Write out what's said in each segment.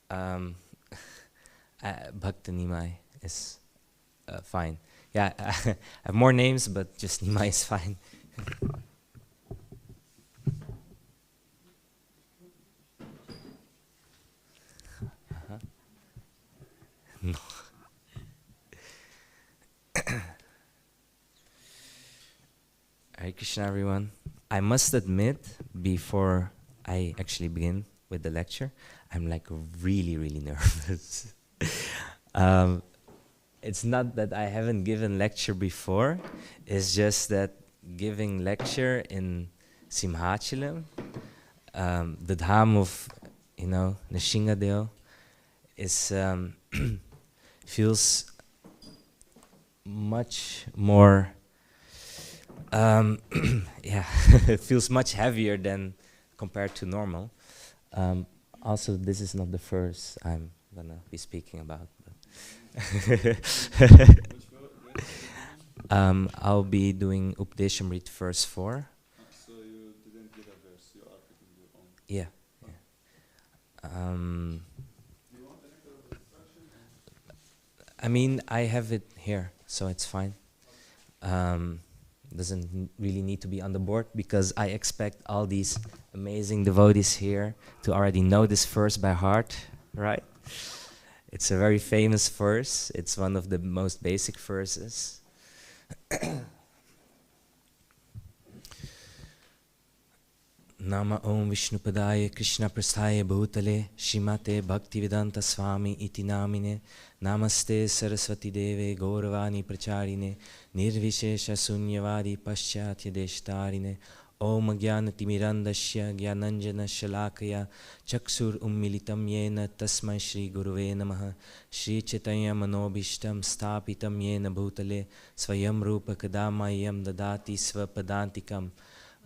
Um, Bhakta Nimai is fine. Yeah, I have more names, but just Nimai is fine. No. Hare Krishna, everyone. I must admit, before I actually begin with the lecture, I'm like really, really nervous. um, it's not that I haven't given lecture before. It's just that giving lecture in Simhachalam, the dham of, Nishingadeo, is feels much more. Yeah, it feels much heavier than compared to normal. Also, this is not the first I'm gonna be speaking about. I'll be doing Upadesamrta first 4. So you didn't get a verse, you are picking your own. Yeah. Do you want the nectar of instruction? I mean, I have it here, so it's fine. Doesn't really need to be on the board because I expect all these amazing devotees here to already know this verse by heart, right? It's a very famous verse. It's one of the most basic verses. Nama Om Vishnupadaya Krishna Prasthaya Bhutale Shimate Bhaktivedanta Swami Iti Namine Namaste Saraswati Deve Gauravani Pracharine Nirvishesha Sunyavadi Paschatya Deshtarine Om Jnanatimirandasya Jnananjana Shalakaya Chaksur Ummilitam Yena Tasmai Shri Guruve Namaha Shri Chaitanya Manobishtam Stapitam Yena Bhutale Swayam Rupa Kadamayam Dadati Svapadantikam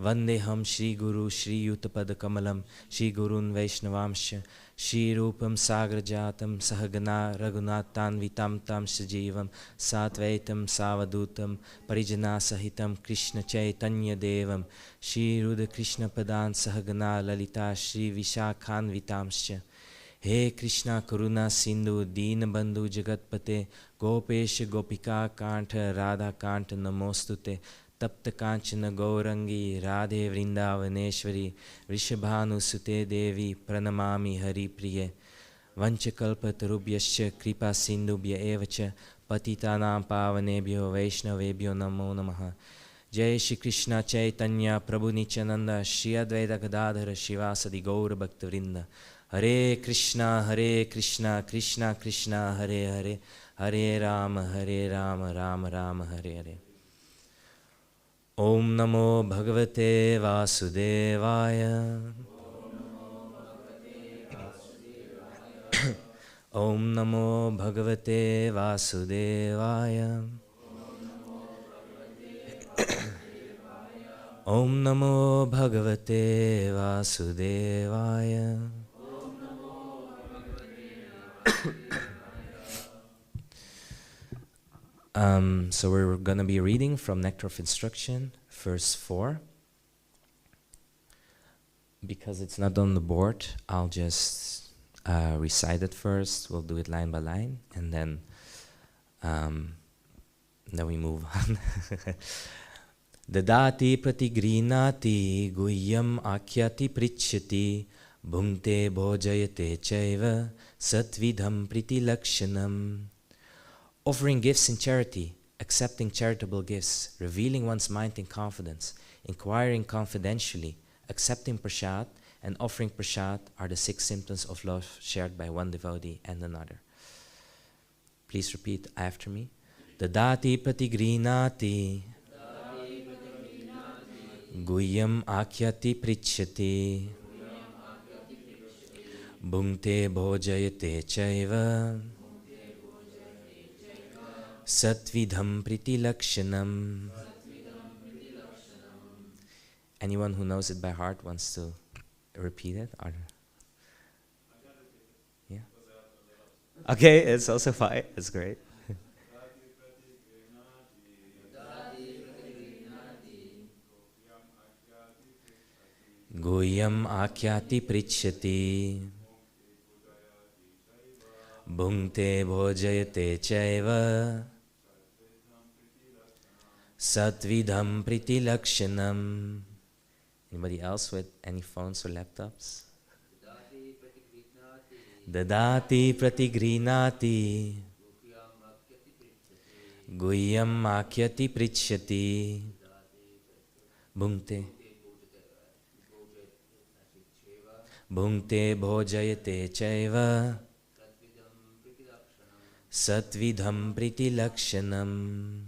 Vandeham Shri Guru Shri Yutapad Kamalam Shri Gurun Vaishnavamsha Shri Rupam Sagrajatam Sahagana Raghunatan Vitam Tam Sajivam Satvaitam Savadutam Parijana Sahitam Krishna Chaitanya Devam Shri Ruda Krishna Padan Sahagana Lalita Shri Vishakhan Vitamsha He Krishna Karuna Sindhu Deenabandhu Jagatpate Gopesh Gopika Kantha Radha Kantha Namostute Tapta Kanchana Gaurangi Radhe Vrindavaneshwari Vrishabhanusute Devi Pranamami Hari Priye Vanchakalpatarubhyascha Kripa Sindhubhya Evacha Patitanam Pavanebhyo Vaishnavebhyo Namo Namaha Jai Shri Krishna Chaitanya Prabhu Nityananda Shri Advaita Gadadhara Shivasadi Gaura Bhakta Vrinda Hare Krishna Krishna Krishna Hare Hare Hare Rama Rama Rama Hare Hare Om Namo Bhagavate Vasudevaya Om Namo Bhagavate Vasudevaya Om Namo Bhagavate Vasudevaya So we're gonna be reading from Nectar of Instruction, verse 4. Because it's not on the board, I'll just recite it first. We'll do it line by line, and then we move on. Dadati pratigrinati guhyam akyati prichyati bhungte bhojayate chaiva satvidham pritilakshanam. Offering gifts in charity, accepting charitable gifts, revealing one's mind in confidence, inquiring confidentially, accepting prasad, and offering prasad are the 6 symptoms of love shared by one devotee and another. Please repeat after me. Dadati pratigrinati guhyam akyati prichyati bhungte bhojayate chaiva Satvidham pritilakshanam. Anyone who knows it by heart wants to repeat it? Or yeah. Okay, it's also fine. It's great. Goyam akyati prichyati Bhungte bhojayate chaiva satvidham priti lakshanam. Anybody else with any phones or laptops? Dadati pratigrinati guhyam makyati prichyati. Bhungte Bhungte bhojayate chaiva satvidham priti lakshanam.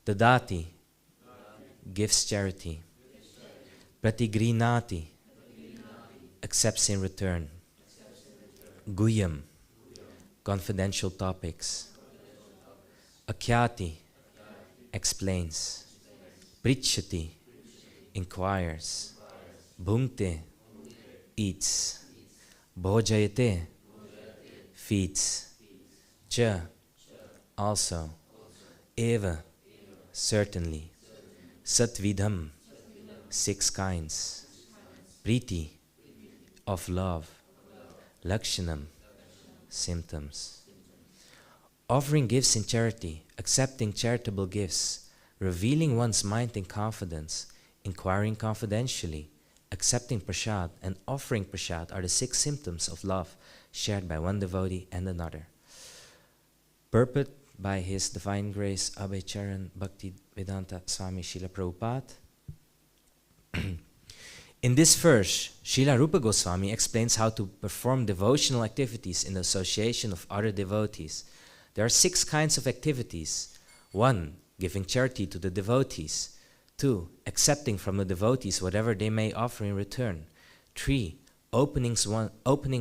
Dadati gives charity. Pratigrinati accepts in return. Guhyam confidential topics. Akyati explains. Prichyati inquires. Bhungte eats. Bhojayate feeds. Cha also. Eva certainly. Satvidham 6 kinds. Priti of love. Lakshanam symptoms. Offering gifts in charity, accepting charitable gifts, revealing one's mind in confidence, inquiring confidentially, accepting prasad, and offering prasad are the 6 symptoms of love shared by one devotee and another. Purport by His Divine Grace Abhay Charan Bhakti Vedanta Swami Srila Prabhupada. In this verse, Srila Rupa Goswami explains how to perform devotional activities in the association of other devotees. There are 6 kinds of activities. 1. Giving charity to the devotees. 2. Accepting from the devotees whatever they may offer in return. 3. Opening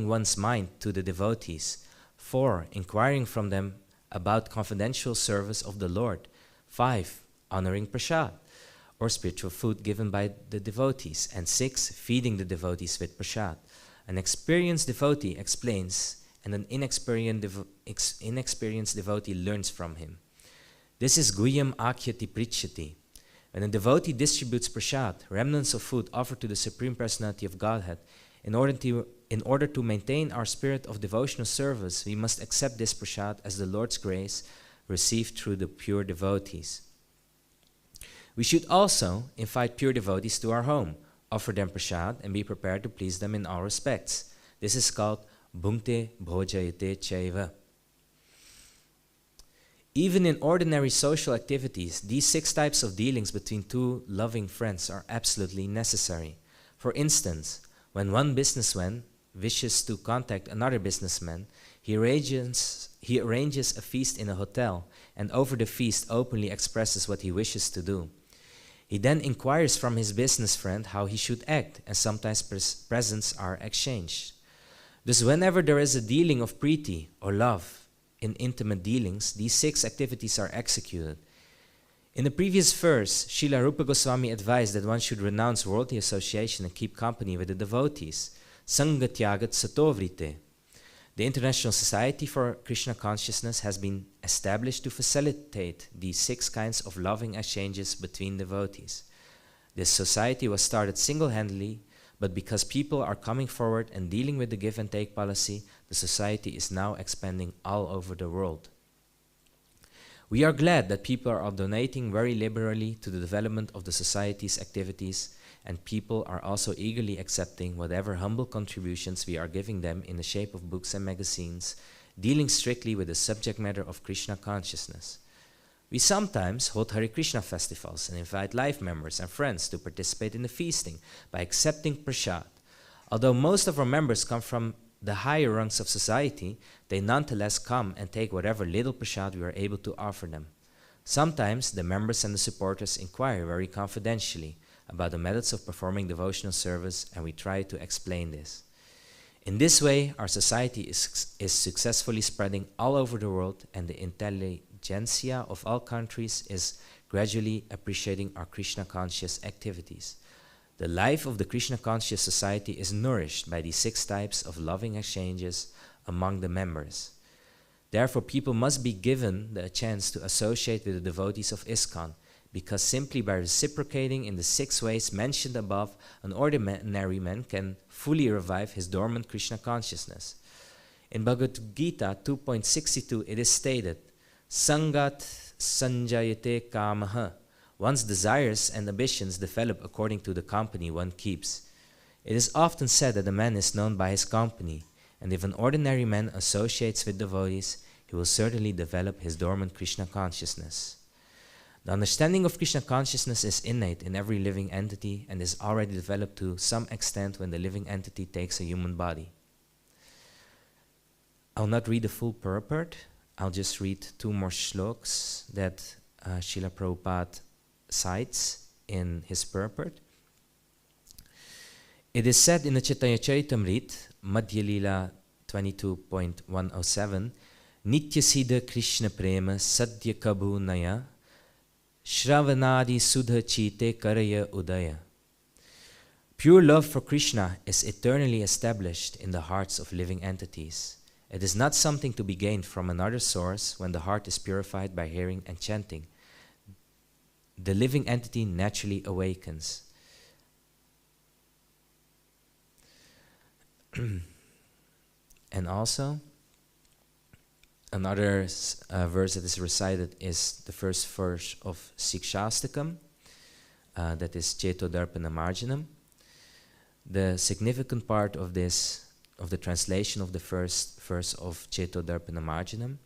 one's mind to the devotees. 4. Inquiring from them about confidential service of the Lord. 5. Honoring prasad, or spiritual food given by the devotees. And 6. Feeding the devotees with prasad. An experienced devotee explains, and an inexperienced devotee learns from him. This is Guhyam Akhyati Prichyati. When a devotee distributes prasad, remnants of food offered to the Supreme Personality of Godhead, in order to maintain our spirit of devotional service, we must accept this prasad as the Lord's grace received through the pure devotees. We should also invite pure devotees to our home, offer them prasad, and be prepared to please them in all respects. This is called Bhungte bhojayate chaiva. Even in ordinary social activities, these 6 types of dealings between 2 loving friends are absolutely necessary. For instance, when one businessman wishes to contact another businessman, he arranges a feast in a hotel, and over the feast openly expresses what he wishes to do. He then inquires from his business friend how he should act, and sometimes presents are exchanged. Thus, whenever there is a dealing of priti or love in intimate dealings, these 6 activities are executed. In the previous verse, Srila Rupa Goswami advised that one should renounce worldly association and keep company with the devotees. Sangatyagat Satovrite. The International Society for Krishna Consciousness has been established to facilitate these 6 kinds of loving exchanges between devotees. This society was started single-handedly, but because people are coming forward and dealing with the give and take policy, the society is now expanding all over the world. We are glad that people are donating very liberally to the development of the society's activities, and people are also eagerly accepting whatever humble contributions we are giving them in the shape of books and magazines, dealing strictly with the subject matter of Krishna consciousness. We sometimes hold Hare Krishna festivals and invite life members and friends to participate in the feasting by accepting prasad. Although most of our members come from the higher rungs of society, they nonetheless come and take whatever little prasad we are able to offer them. Sometimes the members and the supporters inquire very confidentially about the methods of performing devotional service, and we try to explain this. In this way, our society is successfully spreading all over the world, and the intelligentsia of all countries is gradually appreciating our Krishna conscious activities. The life of the Krishna conscious society is nourished by these 6 types of loving exchanges among the members. Therefore, people must be given the chance to associate with the devotees of ISKCON, because simply by reciprocating in the 6 ways mentioned above, an ordinary man can fully revive his dormant Krishna consciousness. In Bhagavad Gita 2.62, it is stated, Sangat sanjayate kamaha. One's desires and ambitions develop according to the company one keeps. It is often said that a man is known by his company, and if an ordinary man associates with devotees, he will certainly develop his dormant Krishna consciousness. The understanding of Krishna consciousness is innate in every living entity and is already developed to some extent when the living entity takes a human body. I'll not read the full purport. I'll just read 2 more shlokas that Srila Prabhupada cites in his purport. It is said in the Chaitanya Charitamrita, Madhya Lila 22.107, Nitya Siddha Krishna Prema Sadhya Kabhu Naya Shravanadi Sudha Chite Karaya Udaya. Pure love for Krishna is eternally established in the hearts of living entities. It is not something to be gained from another source when the heart is purified by hearing and chanting. The living entity naturally awakens. And also, another verse that is recited is the first verse of Sikshastakam, that is Cheto Darpana Marjanam. The significant part of this, of the translation of the first verse of Cheto Darpana Marjanam,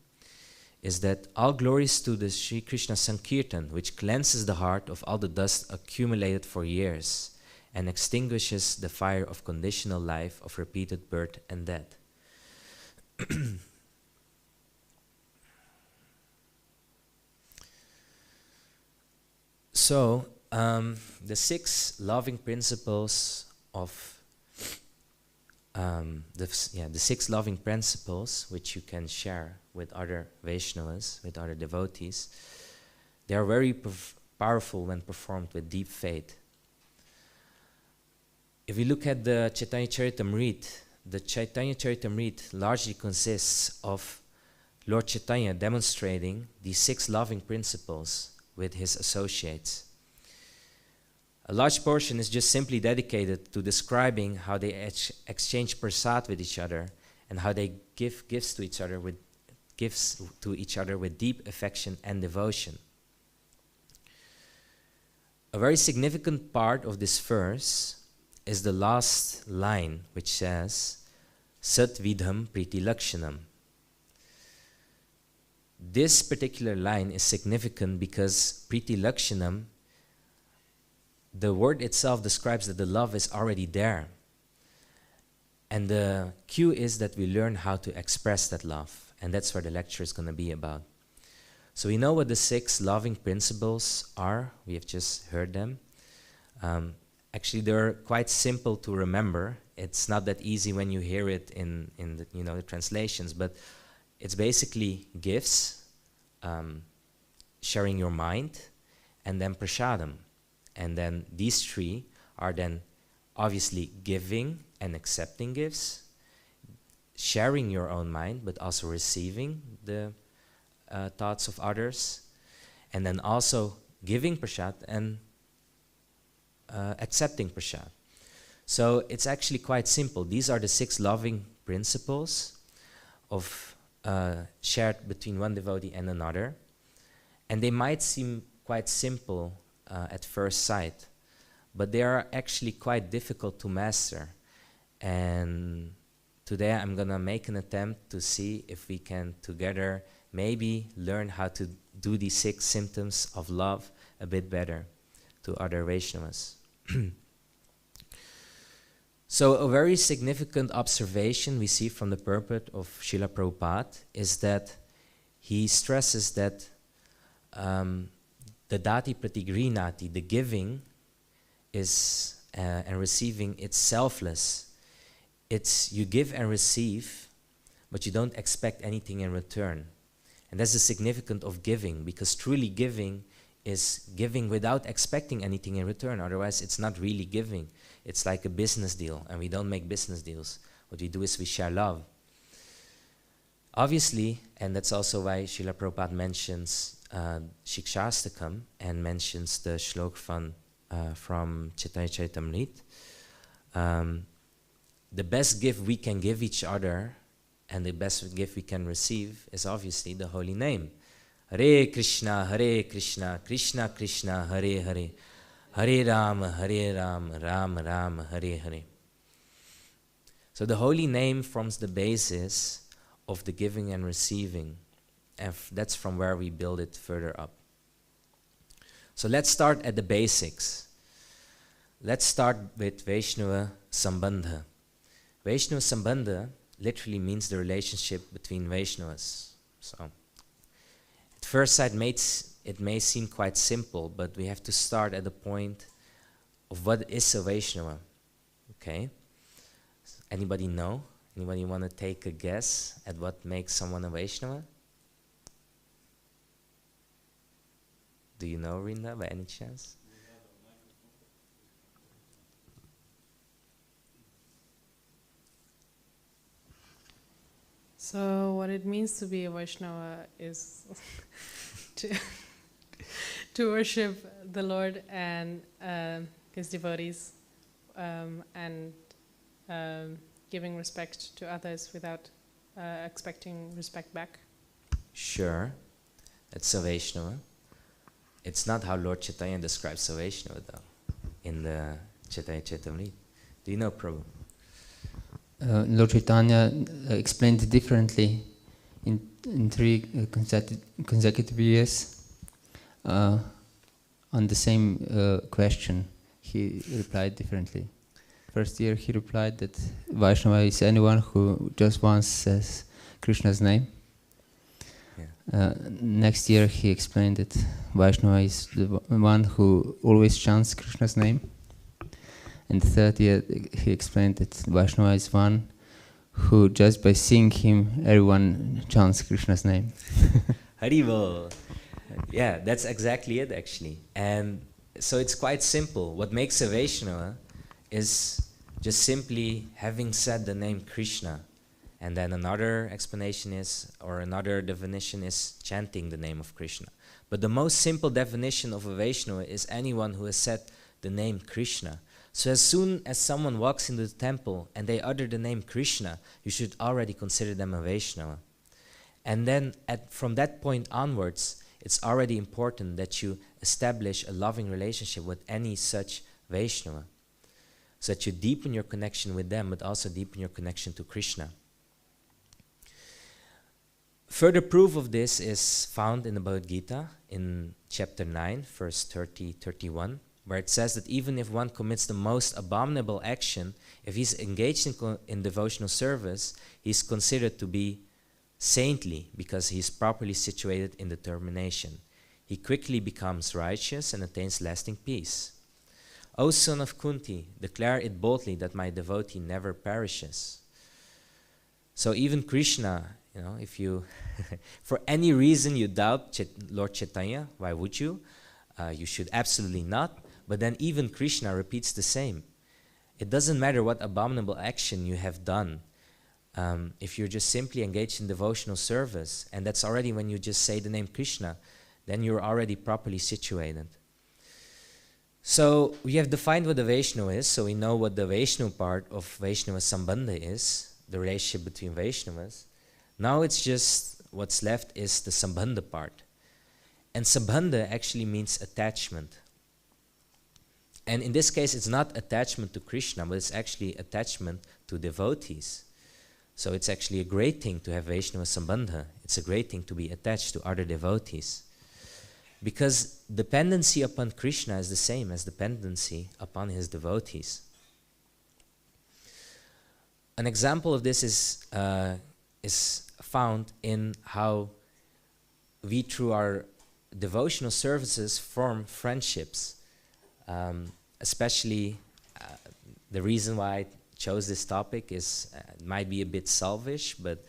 is that all glories to the Sri Krishna Sankirtan, which cleanses the heart of all the dust accumulated for years and extinguishes the fire of conditional life of repeated birth and death. So, the 6 loving principles of the 6 loving principles which you can share with other Vaishnavas, with other devotees, they are very powerful when performed with deep faith. If we look at the Chaitanya Charitamrita, the Chaitanya Charitamrita largely consists of Lord Chaitanya demonstrating these 6 loving principles with his associates. A large portion is just simply dedicated to describing how they exchange prasad with each other and how they give gifts to each other with deep affection and devotion. A very significant part of this verse is the last line, which says, Sat Vidham Priti Lakshanam. This particular line is significant because Priti Lakshanam, the word itself describes that the love is already there. And the cue is that we learn how to express that love. And that's where the lecture is going to be about. So we know what the 6 loving principles are. We have just heard them. Actually, they're quite simple to remember. It's not that easy when you hear it in the translations, but it's basically gifts, sharing your mind, and then prasadam. And then these 3 are then obviously giving and accepting gifts, sharing your own mind, but also receiving the thoughts of others, and then also giving prasad and accepting prasad. So it's actually quite simple. These are the 6 loving principles of shared between one devotee and another. And they might seem quite simple at first sight, but they are actually quite difficult to master. And today I'm going to make an attempt to see if we can together maybe learn how to do these 6 symptoms of love a bit better to other Vaishnavas. So a very significant observation we see from the purport of Srila Prabhupada is that he stresses that the dati pratigrinati, the giving is and receiving, it's selfless. It's you give and receive, but you don't expect anything in return. And that's the significance of giving, because truly giving is giving without expecting anything in return. Otherwise, it's not really giving. It's like a business deal, and we don't make business deals. What we do is we share love. Obviously, and that's also why Srila Prabhupada mentions Shikshastakam and mentions the shlok from Chaitanya Charitamrita. The best gift we can give each other And the best gift we can receive is obviously the holy name. Hare Krishna, Krishna Krishna, Hare Hare, Hare Rama, Rama Rama, Hare Hare. So the holy name forms the basis of the giving and receiving. And that's from where we build it further up. So let's start at the basics. Let's start with Vaishnava Sambandha. Vaishnava Sambandha literally means the relationship between Vaishnavas. So, at first sight, it may seem quite simple, but we have to start at the point of what is a Vaishnava. Okay? Anybody know? Anybody want to take a guess at what makes someone a Vaishnava? Do you know, Rinda, by any chance? So what it means to be a Vaishnava is to worship the Lord and his devotees and giving respect to others without expecting respect back. Sure, it's a Vaishnava. It's not how Lord Chaitanya describes a Vaishnava though, in the Chaitanya Charitamrita. Do you know, Prabhu? Lord Chaitanya explained it differently in three consecutive years on the same question. He replied differently. First year he replied that Vaishnava is anyone who just once says Krishna's name. Yeah. Next year he explained that Vaishnava is the one who always chants Krishna's name. And the third year he explained that Vaishnava is one who just by seeing him, everyone chants Krishna's name. Haribol. Yeah, that's exactly it actually. And so it's quite simple. What makes a Vaishnava is just simply having said the name Krishna. And then another explanation is, or another definition is chanting the name of Krishna. But the most simple definition of a Vaishnava is anyone who has said the name Krishna. So as soon as someone walks into the temple and they utter the name Krishna, you should already consider them a Vaishnava. And then from that point onwards, it's already important that you establish a loving relationship with any such Vaishnava, so that you deepen your connection with them, but also deepen your connection to Krishna. Further proof of this is found in the Bhagavad Gita in chapter 9, verse 30-31, where it says that even if one commits the most abominable action, if he's engaged in devotional service, he's considered to be saintly because he's properly situated in determination. He quickly becomes righteous and attains lasting peace. O son of Kunti, declare it boldly that my devotee never perishes. So even Krishna, if you, for any reason you doubt Lord Chaitanya, why would you? You should absolutely not. But then even Krishna repeats the same. It doesn't matter what abominable action you have done. If you're just simply engaged in devotional service, and that's already when you just say the name Krishna, then you're already properly situated. So we have defined what the Vaishnava is, so we know what the Vaishnava part of Vaishnava Sambandha is, the relationship between Vaishnavas. Now it's just what's left is the Sambandha part. And Sambandha actually means attachment. And in this case, it's not attachment to Krishna, but it's actually attachment to devotees. So it's actually a great thing to have Vaishnava Sambandha. It's a great thing to be attached to other devotees. Because dependency upon Krishna is the same as dependency upon his devotees. An example of this is found in how we, through our devotional services, form friendships. Especially the reason why I chose this topic is might be a bit selfish, but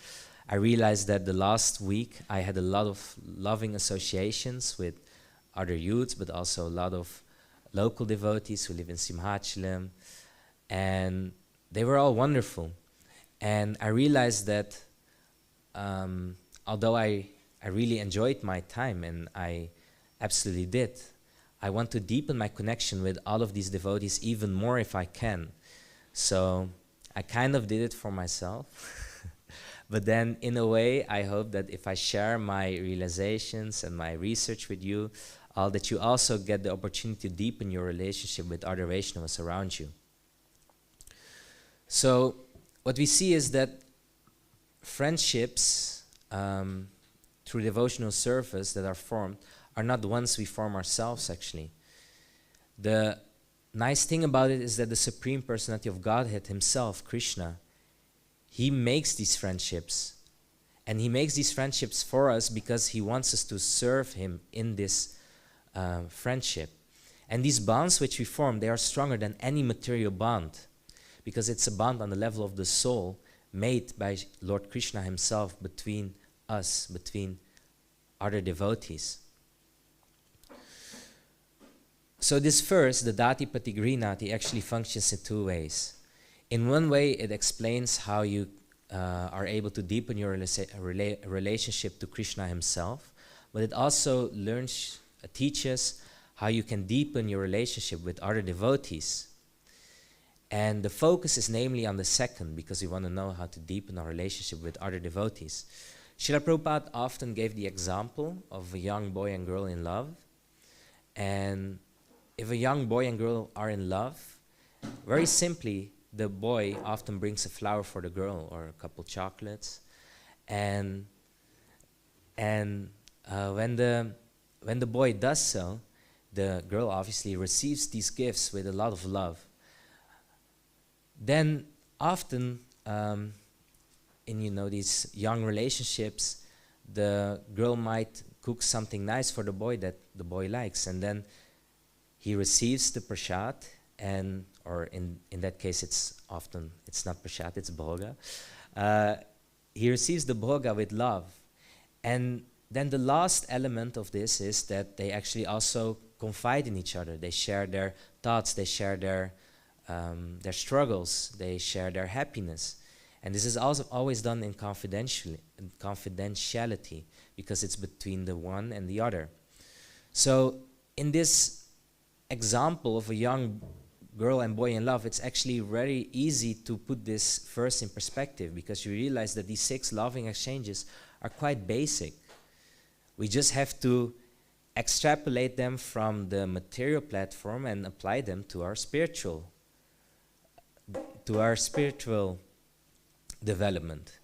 I realized that the last week I had a lot of loving associations with other youths, but also a lot of local devotees who live in Simhachalam, and they were all wonderful. And I realized that although I really enjoyed my time, and I absolutely did, I want to deepen my connection with all of these devotees even more if I can. So I kind of did it for myself. But then, in a way, I hope that if I share my realizations and my research with you, that you also get the opportunity to deepen your relationship with other Vaishnavas around you. So, what we see is that friendships through devotional service that are formed are not the ones we form ourselves, actually. The nice thing about it is that the Supreme Personality of Godhead himself, Krishna, he makes these friendships. And he makes these friendships for us because he wants us to serve him in this friendship. And these bonds which we form, they are stronger than any material bond, because it's a bond on the level of the soul made by Lord Krishna himself between us, between other devotees. So this verse, the Dati Pati Grinati, actually functions in two ways. In one way, it explains how you are able to deepen your relationship to Krishna himself, but it also teaches how you can deepen your relationship with other devotees. And the focus is namely on the second, because we want to know how to deepen our relationship with other devotees. Srila Prabhupada often gave the example of a young boy and girl in love. And if a young boy and girl are in love, very simply, the boy often brings a flower for the girl or a couple chocolates. And when the boy does so, the girl obviously receives these gifts with a lot of love. Then often in these young relationships, the girl might cook something nice for the boy that the boy likes, and then he receives the prasad, or in that case it's not prasad, it's bhoga. He receives the bhoga with love. And then the last element of this is that they actually also confide in each other. They share their thoughts, they share their struggles, they share their happiness. And this is also always done in confidentiality, because it's between the one and the other. So in this example of a young girl and boy in love, it's actually very easy to put this verse in perspective, because you realize that these 6 loving exchanges are quite basic. We just have to extrapolate them from the material platform and apply them to our spiritual development.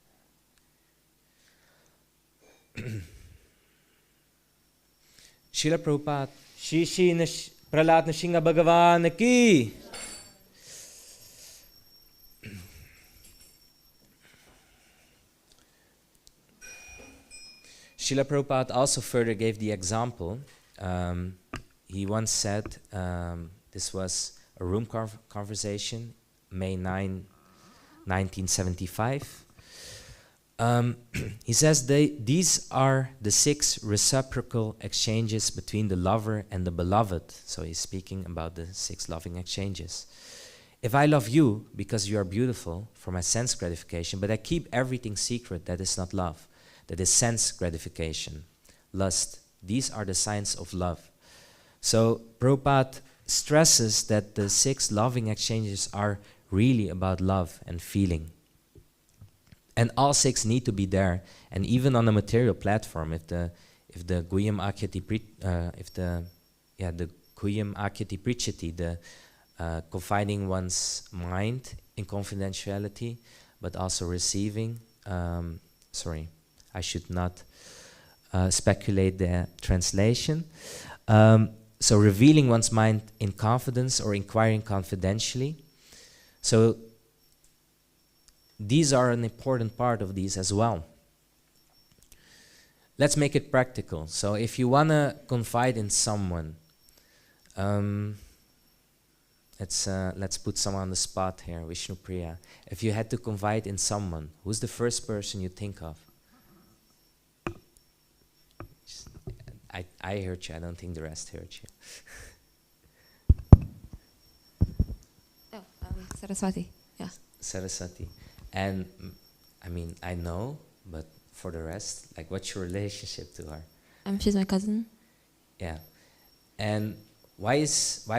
Srila Prabhupada, Shri Prahlad Nrsimha Bhagavan ki. Srila Prabhupada also further gave the example. He once said, this was a room conversation, May 9, 1975. He says these are the 6 reciprocal exchanges between the lover and the beloved. So he's speaking about the 6 loving exchanges. If I love you because you are beautiful for my sense gratification, but I keep everything secret, that is not love. That is sense gratification, lust. These are the signs of love. So Prabhupada stresses that the 6 loving exchanges are really about love and feeling. And all 6 need to be there. And even on a material platform, if the Guhyam Akyati Prichati, the confiding one's mind in confidentiality, but also receiving, I should not speculate the translation. So revealing one's mind in confidence or inquiring confidentially. So these are an important part of these as well. Let's make it practical. So if you want to confide in someone, let's put someone on the spot here, Vishnupriya. If you had to confide in someone, who's the first person you think of? I heard you, I don't think the rest heard you. Saraswati, yeah. Saraswati. And I know, but for the rest, what's your relationship to her? She's my cousin. Yeah. And why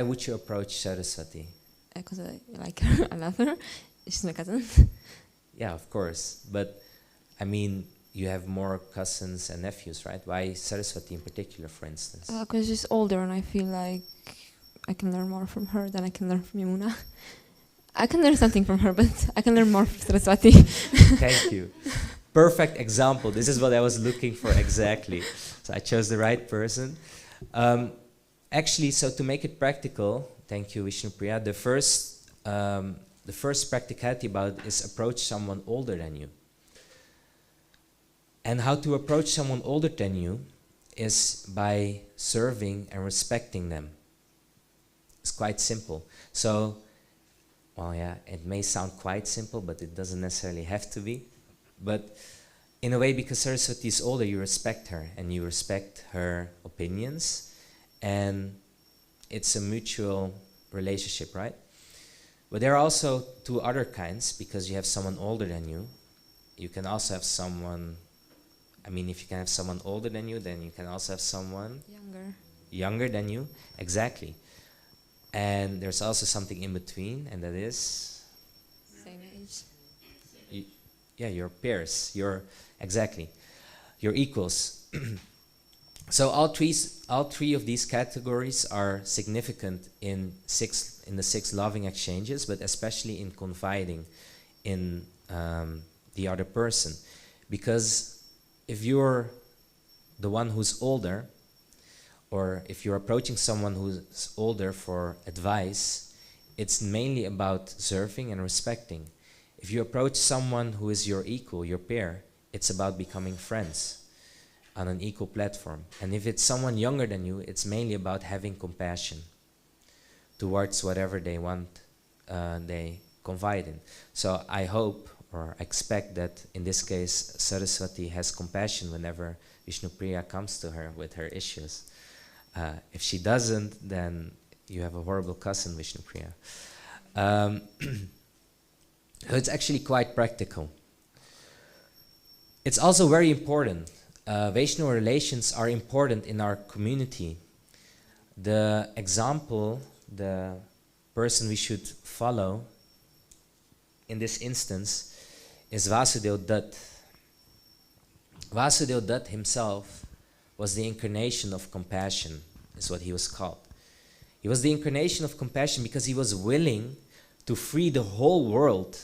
would you approach Saraswati? Because I like her, I love her. She's my cousin. Yeah, of course. But I mean, you have more cousins and nephews, right? Why Saraswati in particular, for instance? Because she's older and I feel like I can learn more from her than I can learn from Yamuna. I can learn something from her, but I can learn more from Saraswati. Thank you. Perfect example. This is what I was looking for exactly. So I chose the right person. Actually, so to make it practical, thank you, Vishnupriya, the first practicality about it is approach someone older than you. And how to approach someone older than you is by serving and respecting them. It's quite simple. So, well, yeah, it may sound quite simple, but it doesn't necessarily have to be. But in a way, because Saraswati is older, you respect her and you respect her opinions, and it's a mutual relationship, right? But there are also two other kinds, because you have someone older than you. You can also have someone, I mean, if you can have someone older than you, then you can also have someone younger than you. Exactly. And there's also something in between, and that is? Same age. Yeah, your peers, exactly, your equals. So all three of these categories are significant in the six loving exchanges, but especially in confiding in the other person. Because if you're the one who's older, or if you're approaching someone who's older for advice, it's mainly about serving and respecting. If you approach someone who is your equal, your peer, it's about becoming friends on an equal platform. And if it's someone younger than you, it's mainly about having compassion towards whatever they want, they confide in. So I hope or expect that in this case Saraswati has compassion whenever Vishnupriya comes to her with her issues. If she doesn't, then you have a horrible cousin, Vishnupriya. So it's actually quite practical. It's also very important. Vaishnava relations are important in our community. The example, the person we should follow in this instance is Vasudeva Dutt. Vasudeva Dutt himself was the incarnation of compassion, is what he was called. He was the incarnation of compassion because he was willing to free the whole world,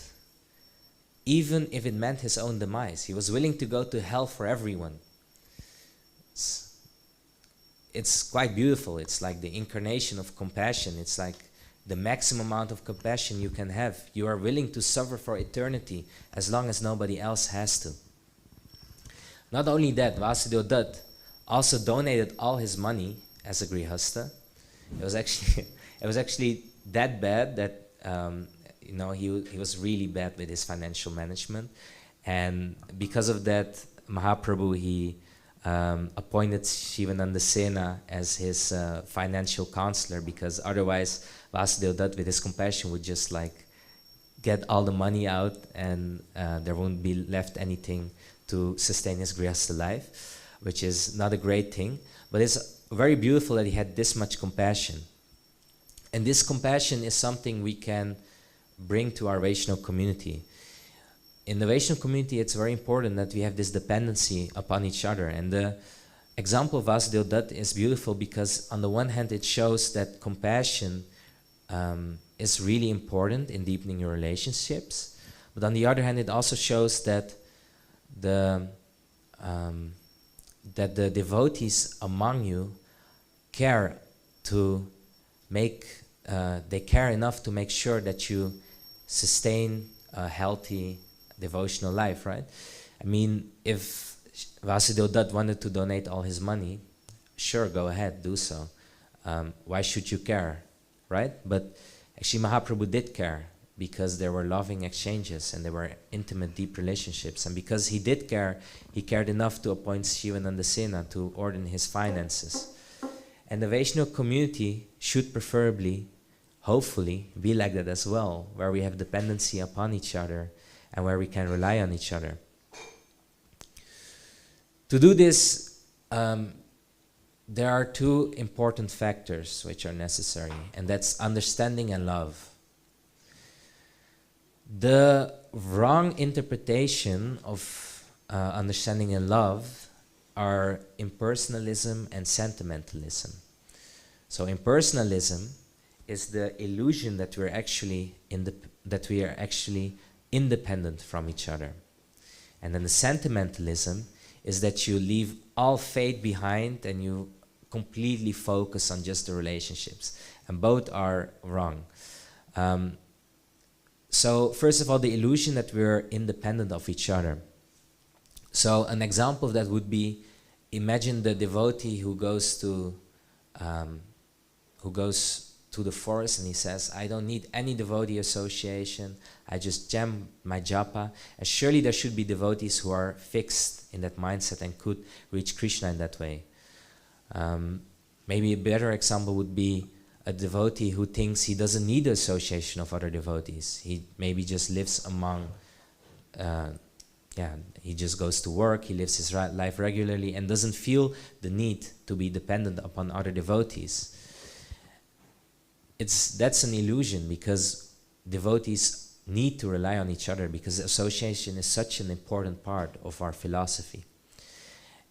even if it meant his own demise. He was willing to go to hell for everyone. It's quite beautiful. It's like the incarnation of compassion. It's like the maximum amount of compassion you can have. You are willing to suffer for eternity as long as nobody else has to. Not only that, Vasudeva Dutt also donated all his money as a grihastha. It was actually that bad that he was really bad with his financial management, and because of that, Mahaprabhu he appointed Shivananda Sena as his financial counselor, because otherwise Vasudeva Dutt with his compassion would just like get all the money out, and there won't be left anything to sustain his grihastha life, which is not a great thing, but it's very beautiful that he had this much compassion. And this compassion is something we can bring to our Vaishnava community. In the Vaishnava community, it's very important that we have this dependency upon each other. And the example of Vasudeva Dutt is beautiful because on the one hand, it shows that compassion is really important in deepening your relationships. But on the other hand, it also shows that the devotees among you care enough to make sure that you sustain a healthy devotional life, right? I mean, if Vasudeva Dutt wanted to donate all his money, sure, go ahead, do so. Why should you care, right? But actually Mahaprabhu did care, because there were loving exchanges and there were intimate, deep relationships. And because he did care, he cared enough to appoint Shivananda Sena to order his finances. And the Vaishnava community should preferably, hopefully, be like that as well, where we have dependency upon each other and where we can rely on each other. To do this, there are two important factors which are necessary, and that's understanding and love. The wrong interpretation of understanding and love are impersonalism and sentimentalism. So impersonalism is the illusion that we are actually independent from each other. And then the sentimentalism is that you leave all fate behind and you completely focus on just the relationships. And both are wrong. So first of all, the illusion that we're independent of each other. So an example of that would be, imagine the devotee who goes to the forest and he says, I don't need any devotee association, I just jam my japa. And surely there should be devotees who are fixed in that mindset and could reach Krishna in that way. Maybe a better example would be a devotee who thinks he doesn't need the association of other devotees. He maybe just lives among, he just goes to work, he lives his life regularly and doesn't feel the need to be dependent upon other devotees. That's an illusion, because devotees need to rely on each other, because association is such an important part of our philosophy.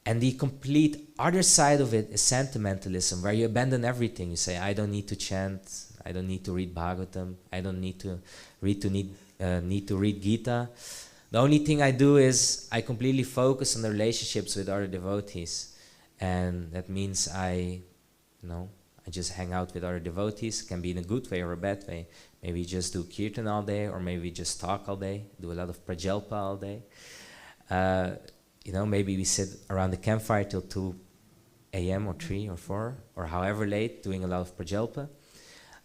And the complete other side of it is sentimentalism, where you abandon everything. You say, I don't need to chant, I don't need to read Bhagavatam, I don't need to read Gita. The only thing I do is I completely focus on the relationships with other devotees. And that means I just hang out with other devotees. It can be in a good way or a bad way. Maybe just do kirtan all day, or maybe just talk all day, do a lot of prajalpa all day. Maybe we sit around the campfire till 2 a.m. or 3 or 4 or however late, doing a lot of prajalpa.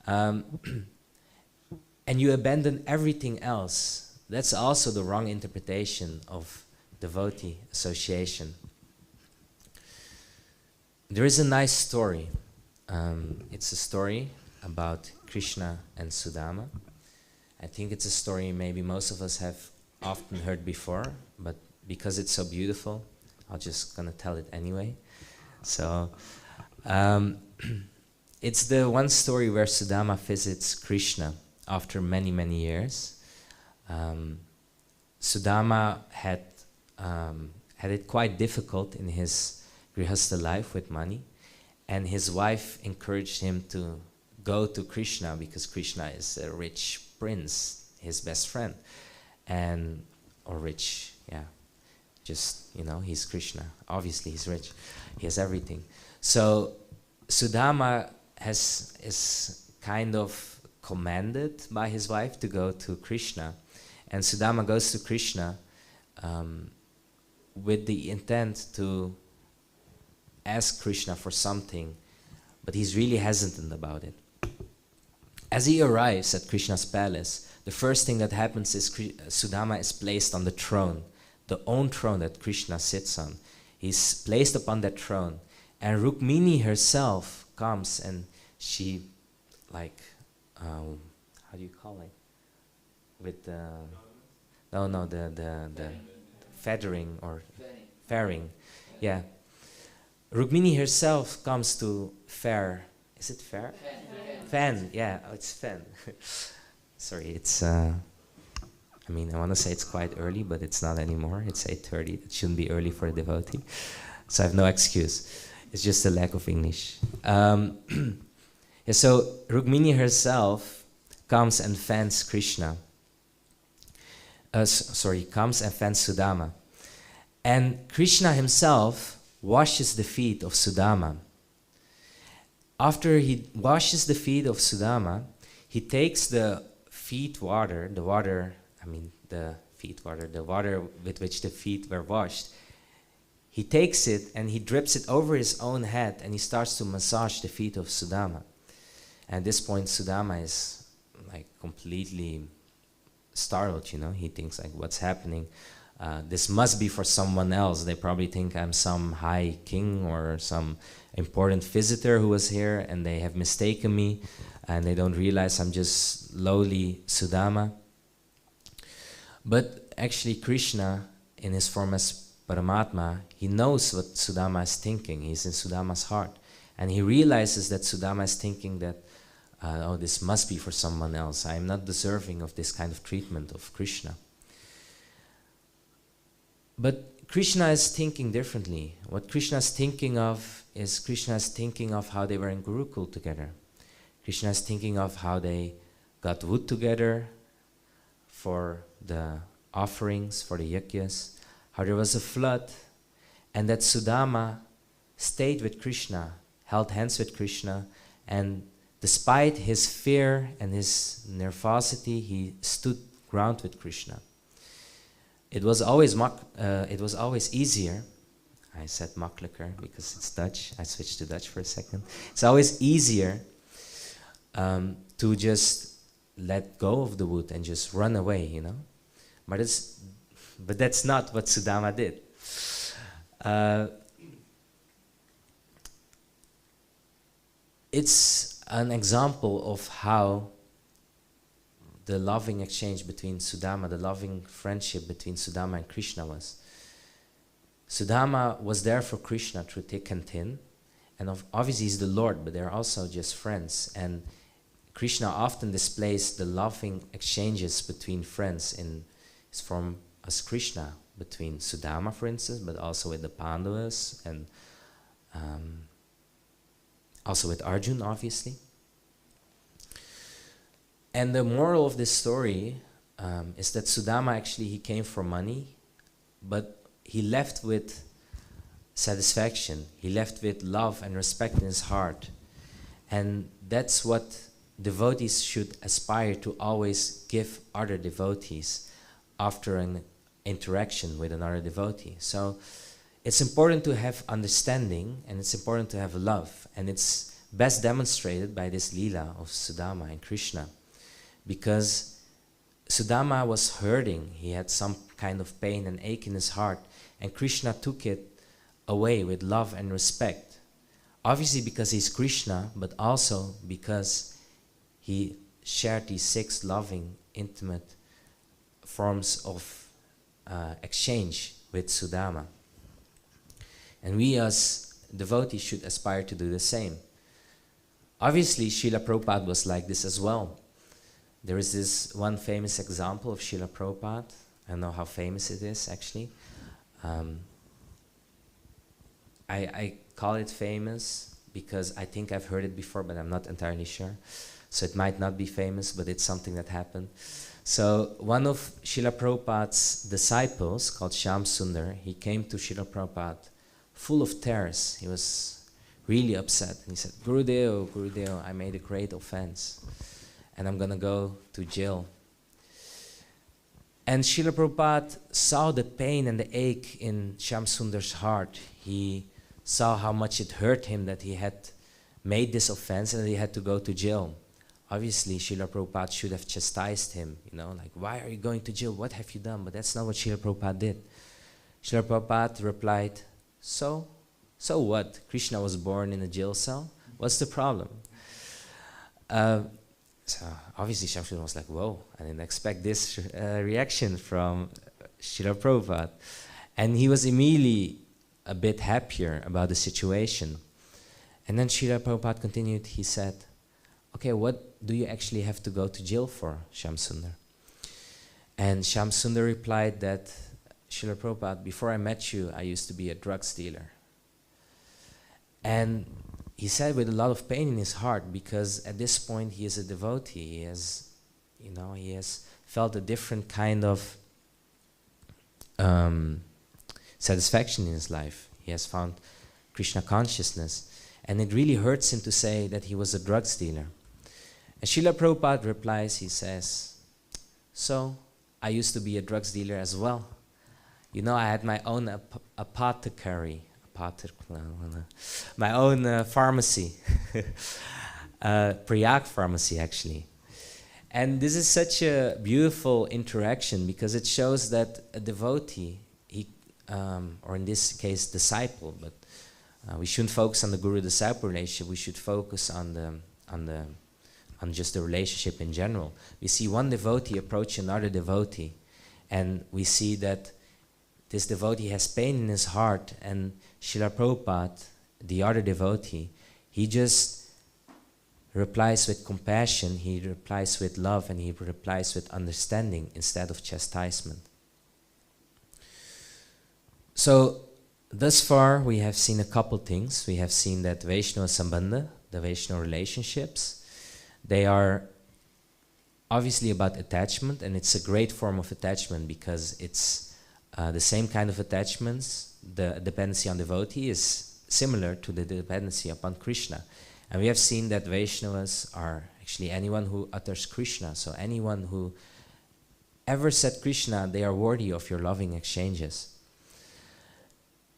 And you abandon everything else. That's also the wrong interpretation of devotee association. There is a nice story. It's a story about Krishna and Sudama. I think it's a story maybe most of us have often heard before, but because it's so beautiful, I'm just gonna tell it anyway. So, it's the one story where Sudama visits Krishna after many, many years. Sudama had it quite difficult in his grihastha life with money, and his wife encouraged him to go to Krishna because Krishna is a rich prince, his best friend, he's Krishna. Obviously, he's rich. He has everything. So Sudama is kind of commanded by his wife to go to Krishna. And Sudama goes to Krishna with the intent to ask Krishna for something, but he's really hesitant about it. As he arrives at Krishna's palace, the first thing that happens is Sudama is placed on the throne, the own throne that Krishna sits on. He's placed upon that throne, and Rukmini herself comes and she, how do you call it? With the feathering or fairing, yeah. Rukmini herself comes to fair. Is it fair? Fan. Yeah, it's fan. Sorry, it's. I want to say it's quite early, but it's not anymore. It's 8:30. It shouldn't be early for a devotee, so I have no excuse. It's just a lack of English. So Rukmini herself comes and fans Krishna. Comes and fans Sudama, and Krishna himself washes the feet of Sudama. After he washes the feet of Sudama, he takes the water with which the feet were washed. He takes it and he drips it over his own head and he starts to massage the feet of Sudama. And at this point, Sudama is completely startled, He thinks what's happening? This must be for someone else. They probably think I'm some high king or some important visitor who was here and they have mistaken me and they don't realize I'm just lowly Sudama. But actually Krishna, in his form as Paramatma, he knows what Sudama is thinking. He's in Sudama's heart. And he realizes that Sudama is thinking that, this must be for someone else. I'm not deserving of this kind of treatment of Krishna. But Krishna is thinking differently. What Krishna is thinking of is Krishna is thinking of how they were in Gurukul together. Krishna is thinking of how they got wood together for the offerings, for the yajnas, how there was a flood, and that Sudama stayed with Krishna, held hands with Krishna, and despite his fear and his nervosity, he stood ground with Krishna. It was always easier. I said makkelijker because it's Dutch. I switched to Dutch for a second. It's always easier to just let go of the wood and just run away, you know. But that's not what Sudama did. It's an example of how the loving exchange between Sudama, the loving friendship between Sudama and Krishna was. Sudama was there for Krishna through thick and thin, and obviously he's the Lord, but they're also just friends. And Krishna often displays the loving exchanges between friends in his form as Krishna, between Sudama, for instance, but also with the Pandavas, and also with Arjun, obviously. And the moral of this story is that Sudama actually, he came for money, but he left with satisfaction. He left with love and respect in his heart. And that's what devotees should aspire to always give other devotees after an interaction with another devotee. So it's important to have understanding, and it's important to have love. And it's best demonstrated by this Leela of Sudama and Krishna. Because Sudama was hurting, he had some kind of pain and ache in his heart, and Krishna took it away with love and respect. Obviously because he's Krishna, but also because he shared these 6 loving, intimate forms of exchange with Sudama. And we as devotees should aspire to do the same. Obviously, Srila Prabhupada was like this as well. There is this one famous example of Srila Prabhupada. I don't know how famous it is, actually. I call it famous because I think I've heard it before, but I'm not entirely sure. So it might not be famous, but it's something that happened. So one of Srila Prabhupada's disciples, called Shyam Sundar, he came to Srila Prabhupada full of tears. He was really upset. And he said, Gurudev, I made a great offense, and I'm going to go to jail. And Srila Prabhupada saw the pain and the ache in Shyam Sundar's heart. He saw how much it hurt him that he had made this offense and that he had to go to jail. Obviously, Srila Prabhupada should have chastised him, you know, like, why are you going to jail? What have you done? But that's not what Srila Prabhupada did. Srila Prabhupada replied, so what? Krishna was born in a jail cell? What's the problem? So obviously Shyam Sundar was like, whoa, I didn't expect this reaction from Srila Prabhupada. And he was immediately a bit happier about the situation. And then Srila Prabhupada continued, he said, okay, what do you actually have to go to jail for, Shyam Sundar? And Shyam Sundar replied that, Srila Prabhupada, before I met you, I used to be a drugs dealer. And he said with a lot of pain in his heart, because at this point he is a devotee. He has, he has felt a different kind of satisfaction in his life. He has found Krishna consciousness. And it really hurts him to say that he was a drugs dealer. And Srila Prabhupada replies, he says, so I used to be a drugs dealer as well. I had my own apothecary. My own pharmacy, Prayag pharmacy actually. And this is such a beautiful interaction because it shows that a devotee, or in this case disciple, but we shouldn't focus on the guru-disciple relationship, we should focus on just the relationship in general. We see one devotee approach another devotee, and we see that this devotee has pain in his heart, and Srila Prabhupada, the other devotee, he just replies with compassion, he replies with love, and he replies with understanding instead of chastisement. So, thus far we have seen a couple things. We have seen that Vaishnava Sambandha, the Vaishnava relationships, they are obviously about attachment, and it's a great form of attachment because it's the same kind of attachments. The dependency on devotee is similar to the dependency upon Krishna. And we have seen that Vaishnavas are actually anyone who utters Krishna. So anyone who ever said Krishna, they are worthy of your loving exchanges.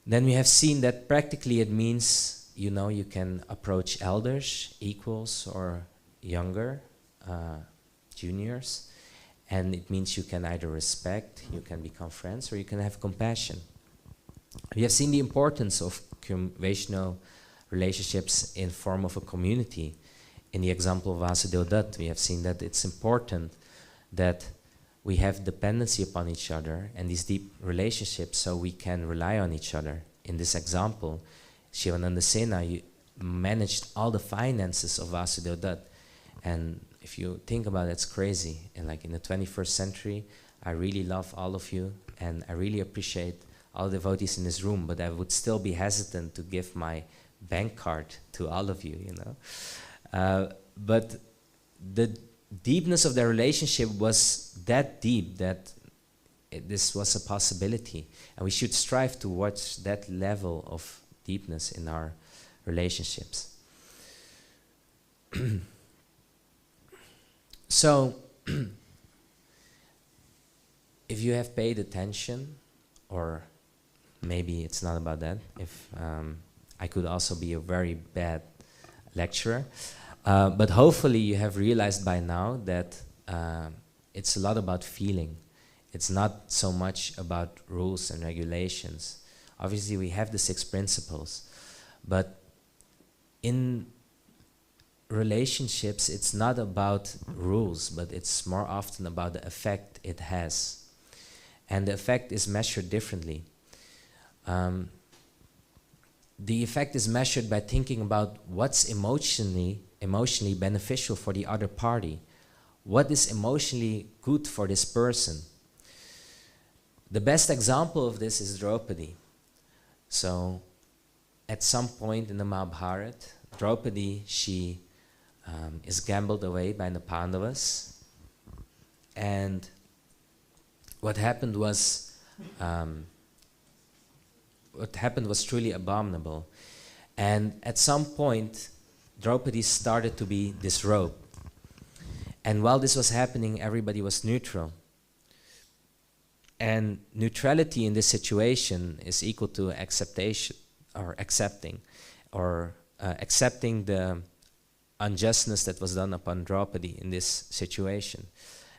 Then we have seen that practically it means, you can approach elders, equals, or younger, juniors. And it means you can either respect, you can become friends, or you can have compassion. We have seen the importance of Vaishnava relationships in form of a community. In the example of Vasudeva Dutt, we have seen that it's important that we have dependency upon each other and these deep relationships so we can rely on each other. In this example, Shivananda Sena managed all the finances of Vasudeva Dutt. And if you think about it, it's crazy. And like in the 21st century, I really love all of you and I really appreciate all the devotees in this room, but I would still be hesitant to give my bank card to all of you, But the deepness of their relationship was that deep that this was a possibility. And we should strive towards that level of deepness in our relationships. So, if you have paid attention, or maybe it's not about that, if I could also be a very bad lecturer, but hopefully you have realized by now that it's a lot about feeling. It's not so much about rules and regulations. Obviously we have the 6 principles, but in relationships it's not about rules, but it's more often about the effect it has. And the effect is measured differently. The effect is measured by thinking about what's emotionally beneficial for the other party. What is emotionally good for this person? The best example of this is Draupadi. So, at some point in the Mahabharata, Draupadi, she is gambled away by the Pandavas. And what happened was truly abominable. And at some point, Draupadi started to be disrobed. And while this was happening, everybody was neutral. And neutrality in this situation is equal to acceptation, or accepting the unjustness that was done upon Draupadi in this situation.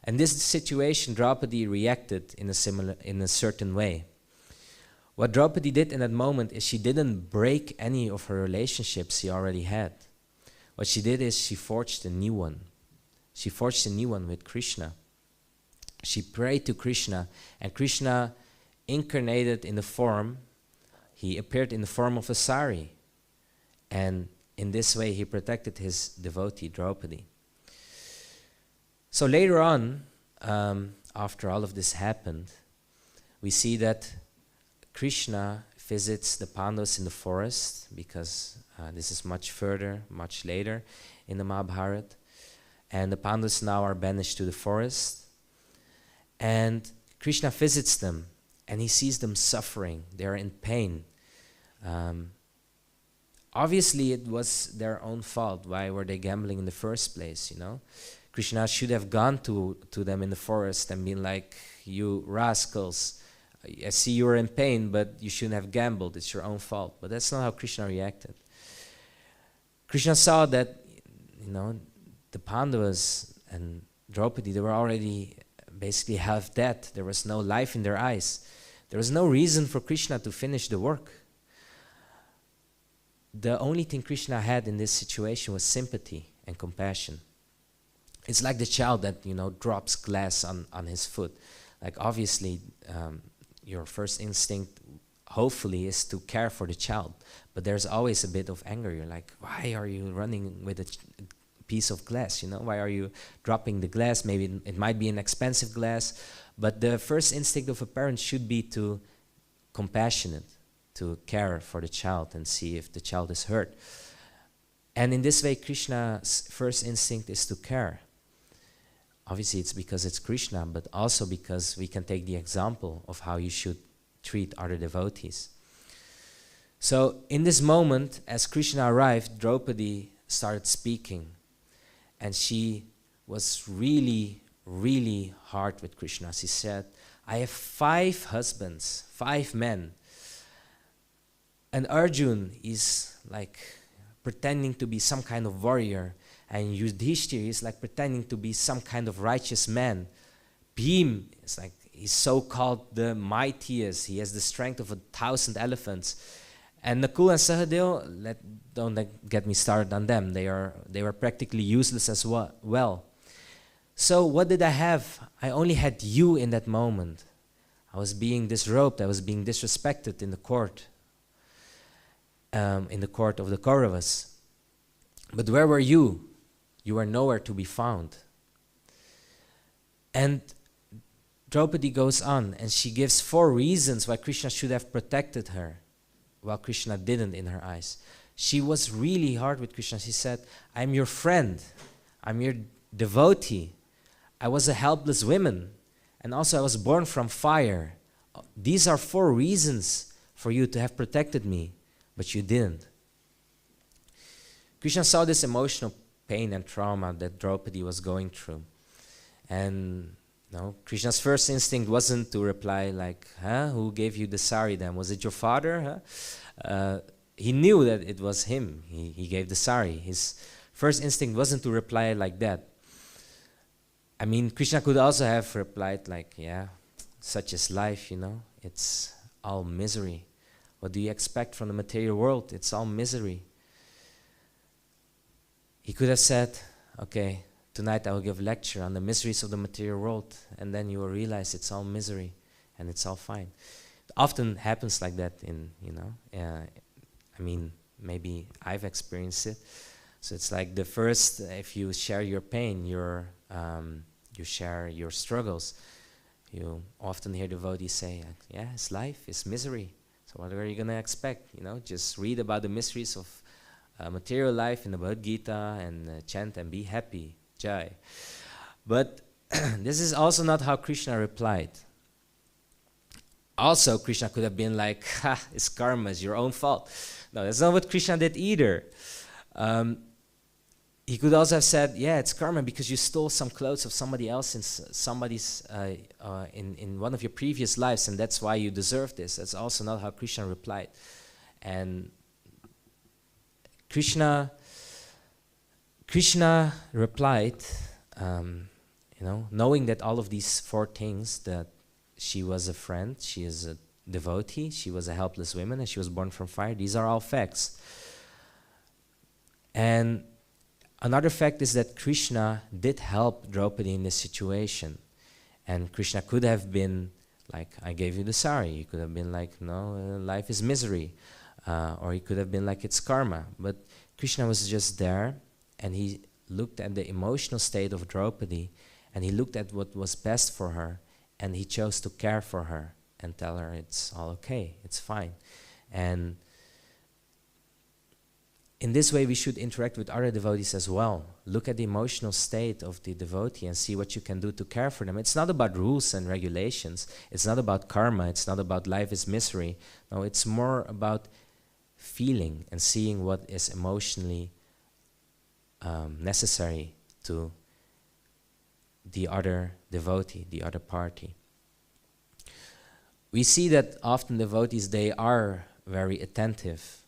And this situation, Draupadi reacted in a certain way. What Draupadi did in that moment is she didn't break any of her relationships she already had. What she did is she forged a new one. She forged a new one with Krishna. She prayed to Krishna, and Krishna incarnated in the form, he appeared in the form of a sari. And in this way he protected his devotee Draupadi. So later on, after all of this happened, we see that Krishna visits the Pandavas in the forest, because this is much further, much later in the Mahabharata. And the Pandavas now are banished to the forest. And Krishna visits them, and he sees them suffering. They are in pain. Obviously, it was their own fault. Why were they gambling in the first place, Krishna should have gone to them in the forest and been like, you rascals, I see you're in pain, but you shouldn't have gambled. It's your own fault. But that's not how Krishna reacted. Krishna saw that, the Pandavas and Draupadi, they were already basically half dead. There was no life in their eyes. There was no reason for Krishna to finish the work. The only thing Krishna had in this situation was sympathy and compassion. It's like the child that, drops glass on his foot. Like obviously, your first instinct, hopefully, is to care for the child. But there's always a bit of anger. You're like, why are you running with a piece of glass? Why are you dropping the glass? Maybe it might be an expensive glass. But the first instinct of a parent should be to compassionate, to care for the child and see if the child is hurt. And in this way, Krishna's first instinct is to care. Obviously, it's because it's Krishna, but also because we can take the example of how you should treat other devotees. So in this moment, as Krishna arrived, Draupadi started speaking. And she was really, really hard with Krishna. She said, I have 5 husbands, 5 men. And Arjun is like pretending to be some kind of warrior. And Yudhishthira is like pretending to be some kind of righteous man. Bhim is like, he's so-called the mightiest. He has the strength of 1,000 elephants. And Nakul and Sahadeo, don't get me started on them. They were practically useless as well. So what did I have? I only had you in that moment. I was being disrobed. I was being disrespected in the court. In the court of the Kauravas. But where were you? You were nowhere to be found. And Draupadi goes on, and she gives 4 reasons why Krishna should have protected her, while Krishna didn't in her eyes. She was really hard with Krishna. She said, I'm your friend. I'm your devotee. I was a helpless woman. And also I was born from fire. These are 4 reasons for you to have protected me, but you didn't. Krishna saw this emotional pain and trauma that Draupadi was going through. And Krishna's first instinct wasn't to reply like, who gave you the sari then? Was it your father? He knew that it was him. He gave the sari. His first instinct wasn't to reply like that. I mean, Krishna could also have replied like, yeah, such is life, it's all misery. What do you expect from the material world? It's all misery. He could have said, okay, tonight I will give a lecture on the miseries of the material world, and then you will realize it's all misery and it's all fine. It often happens like that I mean, maybe I've experienced it. So it's like the first, if you share your pain, you share your struggles. You often hear devotees say, yeah, it's life, it's misery. So what are you going to expect? Just read about the miseries of material life in the Bhagavad Gita and chant and be happy. Jai. But this is also not how Krishna replied. Also, Krishna could have been like, it's karma, it's your own fault. No, that's not what Krishna did either. He could also have said, yeah, it's karma because you stole some clothes of somebody else in one of your previous lives, and that's why you deserve this. That's also not how Krishna replied. And Krishna replied, knowing that all of these 4 things, that she was a friend, she is a devotee, she was a helpless woman, and she was born from fire. These are all facts. And another fact is that Krishna did help Draupadi in this situation. And Krishna could have been like, I gave you the sari. He could have been like, no, life is misery. Or he could have been like, it's karma. But Krishna was just there, and he looked at the emotional state of Draupadi, and he looked at what was best for her, and he chose to care for her and tell her it's all okay, it's fine. And in this way, we should interact with other devotees as well. Look at the emotional state of the devotee and see what you can do to care for them. It's not about rules and regulations. It's not about karma. It's not about life is misery. No, it's more about feeling and seeing what is emotionally necessary to the other devotee, the other party. We see that often devotees, they are very attentive.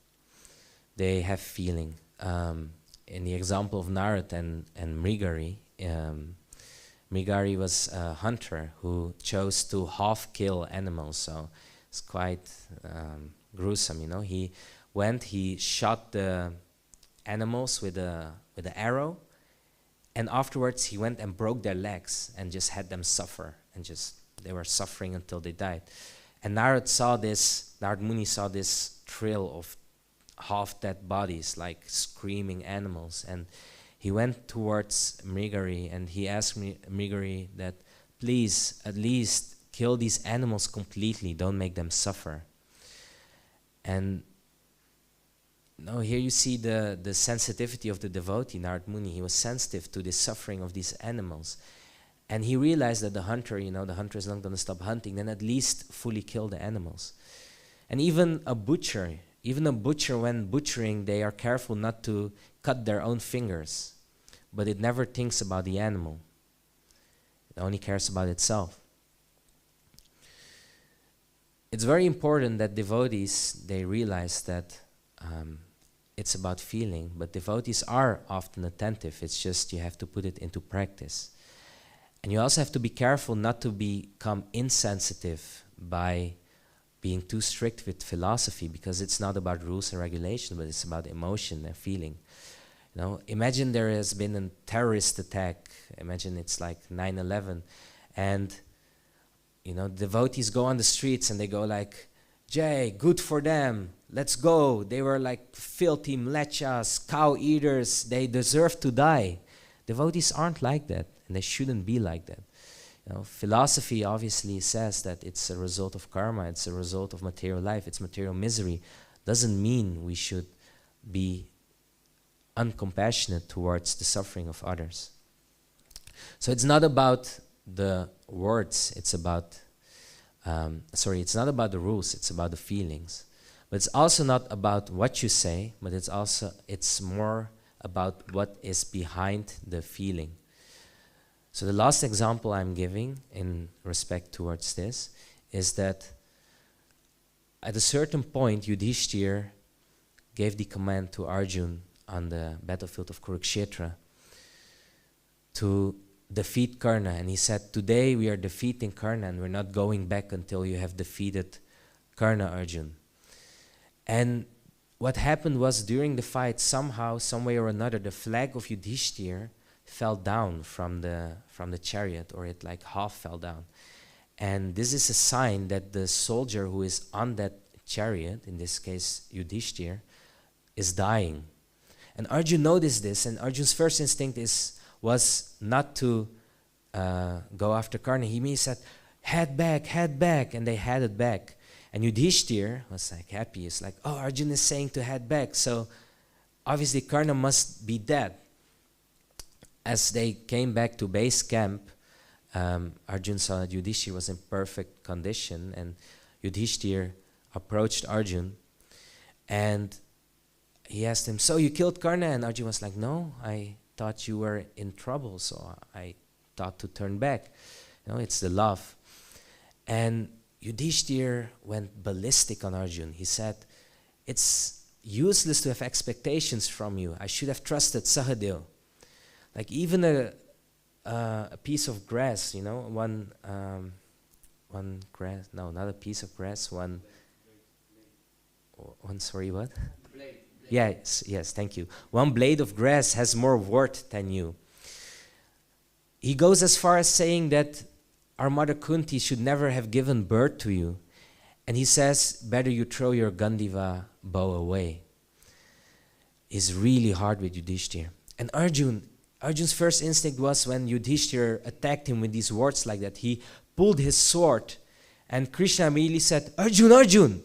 They have feeling. In the example of Narad and Mrigari, Mrigari was a hunter who chose to half-kill animals, so it's quite gruesome, He shot the animals with an arrow, and afterwards he went and broke their legs and just had them suffer, and they were suffering until they died. And Narad Muni saw this trail of half-dead bodies, like screaming animals, and he went towards Mrigari and he asked Mrigari that, please, at least kill these animals completely, don't make them suffer. And now here you see the sensitivity of the devotee, Narad Muni. He was sensitive to the suffering of these animals. And he realized that the hunter is not going to stop hunting, then at least fully kill the animals. And even a butcher when butchering, they are careful not to cut their own fingers, but it never thinks about the animal. It only cares about itself. It's very important that devotees, they realize that it's about feeling, but devotees are often attentive. It's just you have to put it into practice. And you also have to be careful not to become insensitive by being too strict with philosophy, because it's not about rules and regulation, but it's about emotion and feeling. You know, imagine there has been a terrorist attack. Imagine it's like 9/11, and devotees go on the streets and they go like, "Jay, good for them. Let's go. They were like filthy mlechas, cow eaters. They deserve to die." Devotees aren't like that, and they shouldn't be like that. Philosophy obviously says that it's a result of karma, it's a result of material life, it's material misery. Doesn't mean we should be uncompassionate towards the suffering of others. So it's not about the words, it's not about the rules, it's about the feelings. But it's also not about what you say, but it's more about what is behind the feeling. So the last example I'm giving in respect towards this is that at a certain point Yudhishthir gave the command to Arjun on the battlefield of Kurukshetra to defeat Karna, and he said, "Today we are defeating Karna and we're not going back until you have defeated Karna, Arjun." And what happened was, during the fight, somehow, some way or another, the flag of Yudhishthir fell down from the chariot, or it like half fell down. And this is a sign that the soldier who is on that chariot, in this case Yudhishthir, is dying. And Arjun noticed this, and Arjun's first instinct was not to go after Karna. He said, head back, and they headed back. And Yudhishthir was like happy. It's like, oh, Arjun is saying to head back, so obviously Karna must be dead. As they came back to base camp, Arjun saw that Yudhishthir was in perfect condition, and Yudhishthir approached Arjun and he asked him, "So you killed Karna?" And Arjun was like, "No, I thought you were in trouble, so I thought to turn back. It's the love." And Yudhishthir went ballistic on Arjun. He said, "It's useless to have expectations from you. I should have trusted Sahadev. Like even a piece of grass, one grass, no, not a piece of grass, one, sorry, what? Blade. Yes, thank you. One blade of grass has more worth than you." He goes as far as saying that our mother Kunti should never have given birth to you. And he says, better you throw your Gandiva bow away. He's really hard with Yudhishthir. And Arjun's first instinct was, when Yudhishthir attacked him with these words like that, he pulled his sword, and Krishna immediately said, Arjun,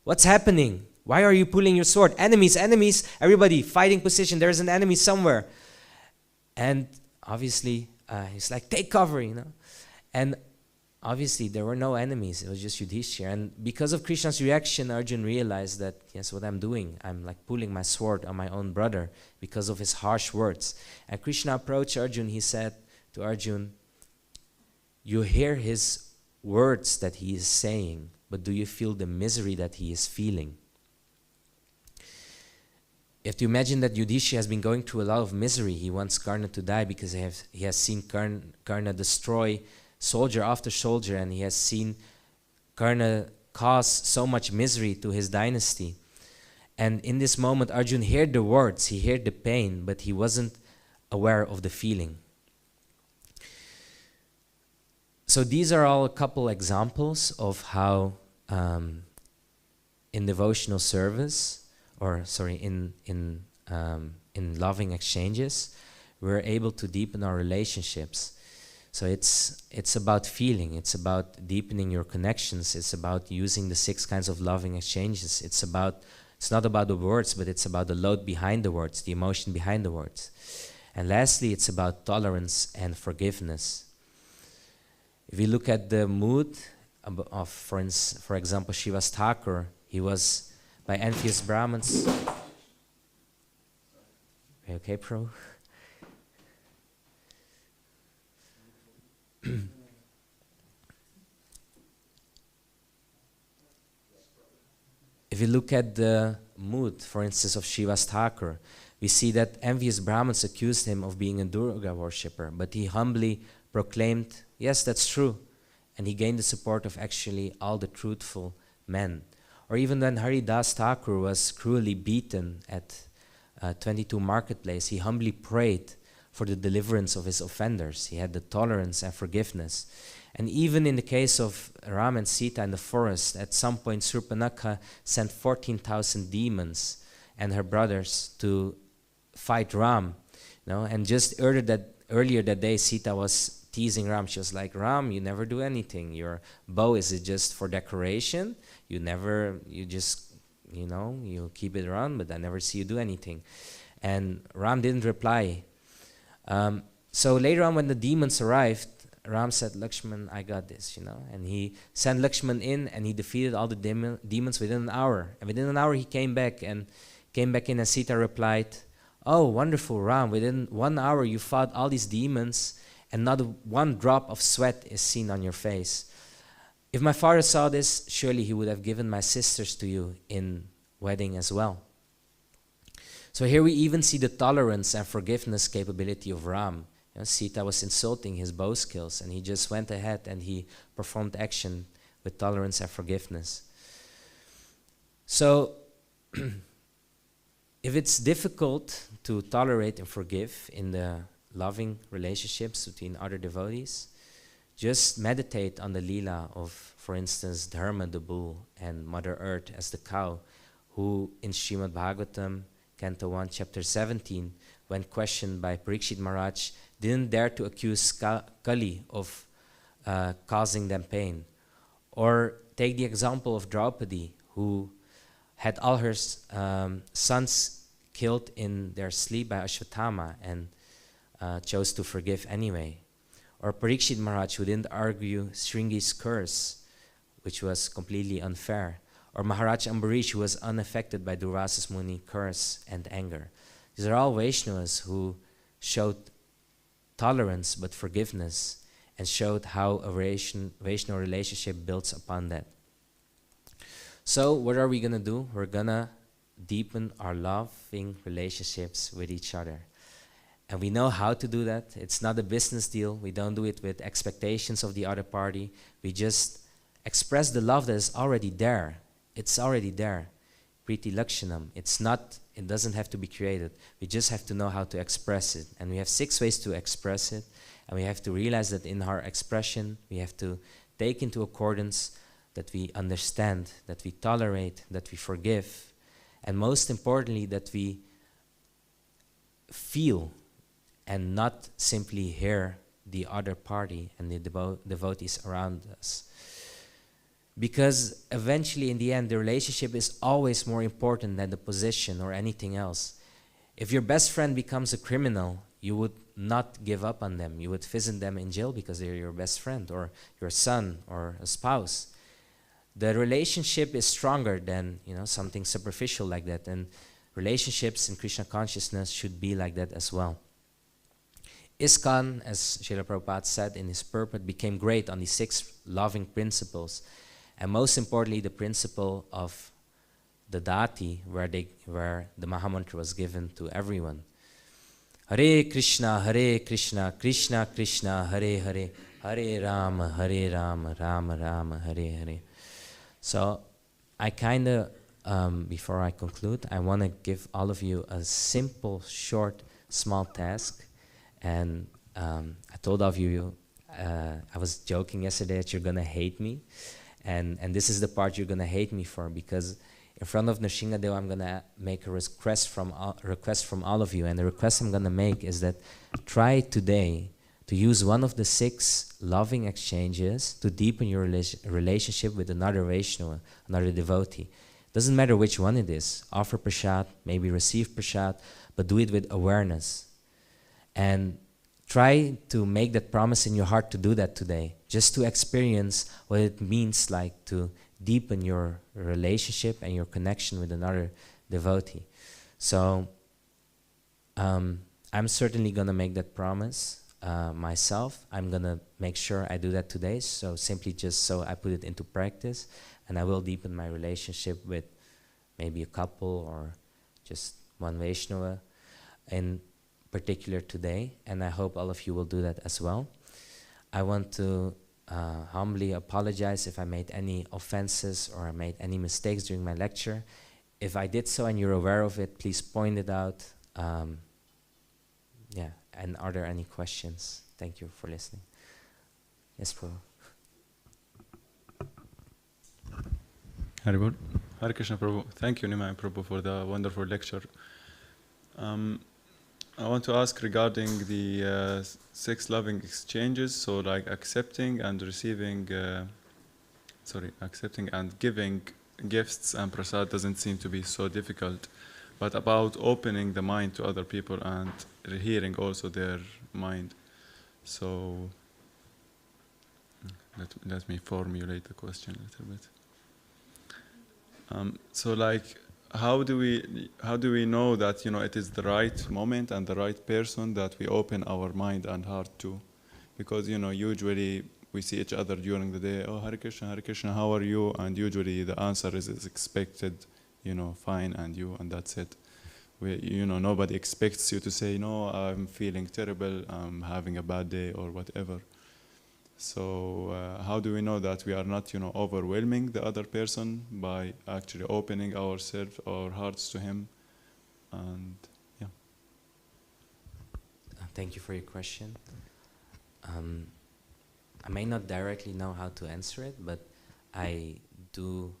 what's happening? Why are you pulling your sword? Enemies, everybody, fighting position, there's an enemy somewhere. And obviously, he's like, take cover, And obviously, there were no enemies, it was just Yudhishthir. And because of Krishna's reaction, Arjun realized that, yes, what I'm doing, I'm like pulling my sword on my own brother because of his harsh words. And Krishna approached Arjun, he said to Arjun, you hear his words that he is saying, but do you feel the misery that he is feeling? You have to imagine that Yudhishthir has been going through a lot of misery. He wants Karna to die because he has seen Karna destroy soldier after soldier, and he has seen Karna cause so much misery to his dynasty. And in this moment, Arjun heard the words, he heard the pain, but he wasn't aware of the feeling. So these are all a couple examples of how in devotional service, in loving exchanges, we're able to deepen our relationships. So it's about feeling, it's about deepening your connections, it's about using the 6 kinds of loving exchanges. It's not about the words, but it's about the load behind the words, the emotion behind the words. And lastly, it's about tolerance and forgiveness. If you look at the mood of, for example, Shiva's Thakur, he was by envious Brahmins. Okay, Pro? If you look at the mood, for instance, of Shiva's Thakur, we see that envious Brahmins accused him of being a Durga worshipper, but he humbly proclaimed, yes, that's true. And he gained the support of actually all the truthful men. Or even when Haridas Thakur was cruelly beaten at 22 Marketplace, he humbly prayed for the deliverance of his offenders. He had the tolerance and forgiveness. And even in the case of Ram and Sita in the forest, at some point Surpanakha sent 14,000 demons and her brothers to fight Ram. And just earlier that day, Sita was teasing Ram. She was like, Ram, you never do anything. Your bow, is it just for decoration? You keep it around, but I never see you do anything. And Ram didn't reply. So later on when the demons arrived, Ram said, Lakshman, I got this, And he sent Lakshman in and he defeated all the demons within an hour. And within an hour he came back in and Sita replied, oh, wonderful, Ram, within 1 hour you fought all these demons and not one drop of sweat is seen on your face. If my father saw this, surely he would have given my sisters to you in wedding as well. So here we even see the tolerance and forgiveness capability of Ram. Sita was insulting his bow skills and he just went ahead and he performed action with tolerance and forgiveness. So if it's difficult to tolerate and forgive in the loving relationships between other devotees, just meditate on the lila of, for instance, Dharma the bull and Mother Earth as the cow, who in Srimad Bhagavatam, Canto 1, Chapter 17, when questioned by Parikshit Maharaj, didn't dare to accuse Kali of causing them pain. Or take the example of Draupadi, who had all her sons killed in their sleep by Ashwatthama and chose to forgive anyway. Or Parikshit Maharaj, who didn't argue Shringi's curse, which was completely unfair. Or Maharaj Ambarish, who was unaffected by Durvasa's Muni curse and anger. These are all Vaishnavas who showed tolerance but forgiveness and showed how a Vaishnava relationship builds upon that. So what are we going to do? We're going to deepen our loving relationships with each other. And we know how to do that. It's not a business deal. We don't do it with expectations of the other party. We just express the love that is already there. It's already there. Priti Lakshanam. It doesn't have to be created. We just have to know how to express it. And we have 6 ways to express it. And we have to realize that in our expression, we have to take into accordance that we understand, that we tolerate, that we forgive. And most importantly, that we feel and not simply hear the other party and the devotees around us. Because eventually, in the end, the relationship is always more important than the position or anything else. If your best friend becomes a criminal, you would not give up on them. You would visit them in jail because they're your best friend or your son or a spouse. The relationship is stronger than something superficial like that. And relationships in Krishna consciousness should be like that as well. ISKCON, as Srila Prabhupada said in his purport, became great on the 6 loving principles. And most importantly, the principle of the Dati, where the Mahamantra was given to everyone. Hare Krishna, Krishna Krishna, Hare Hare, Hare Rama, Rama Rama, Hare Hare. So I before I conclude, I want to give all of you a simple, short, small task. And I told all of you, I was joking yesterday that you're going to hate me. And this is the part you're going to hate me for, because in front of Nrsingadeva, I'm going to make a request from all of you. And the request I'm going to make is that try today to use one of the 6 loving exchanges to deepen your relationship with another Vaishnava, another devotee. Doesn't matter which one it is. Offer prasad, maybe receive prasad, but do it with awareness. And try to make that promise in your heart to do that today, just to experience what it means like to deepen your relationship and your connection with another devotee. So I'm certainly going to make that promise myself. I'm going to make sure I do that today, so simply just so I put it into practice, and I will deepen my relationship with maybe a couple or just one Vaishnava in particular today, and I hope all of you will do that as well. I want to humbly apologize if I made any offenses or I made any mistakes during my lecture. If I did so and you're aware of it, please point it out. And are there any questions? Thank you for listening. Yes, Prabhu. Haribol. Hare Krishna Prabhu. Thank you, Nimai Prabhu, for the wonderful lecture. I want to ask regarding the 6 loving exchanges, so like accepting and receiving, accepting and giving gifts and prasad doesn't seem to be so difficult, but about opening the mind to other people and hearing also their mind. So let me formulate the question a little bit. So like, how do we know that it is the right moment and the right person that we open our mind and heart to? Because usually we see each other during the day. Oh, Hare Krishna, how are you? And usually the answer is expected, fine, and that's it. Nobody expects you to say, no, I'm feeling terrible, I'm having a bad day or whatever. So how do we know that we are not, overwhelming the other person by actually opening ourselves, our hearts to him? And yeah. Thank you for your question. I may not directly know how to answer it, but I do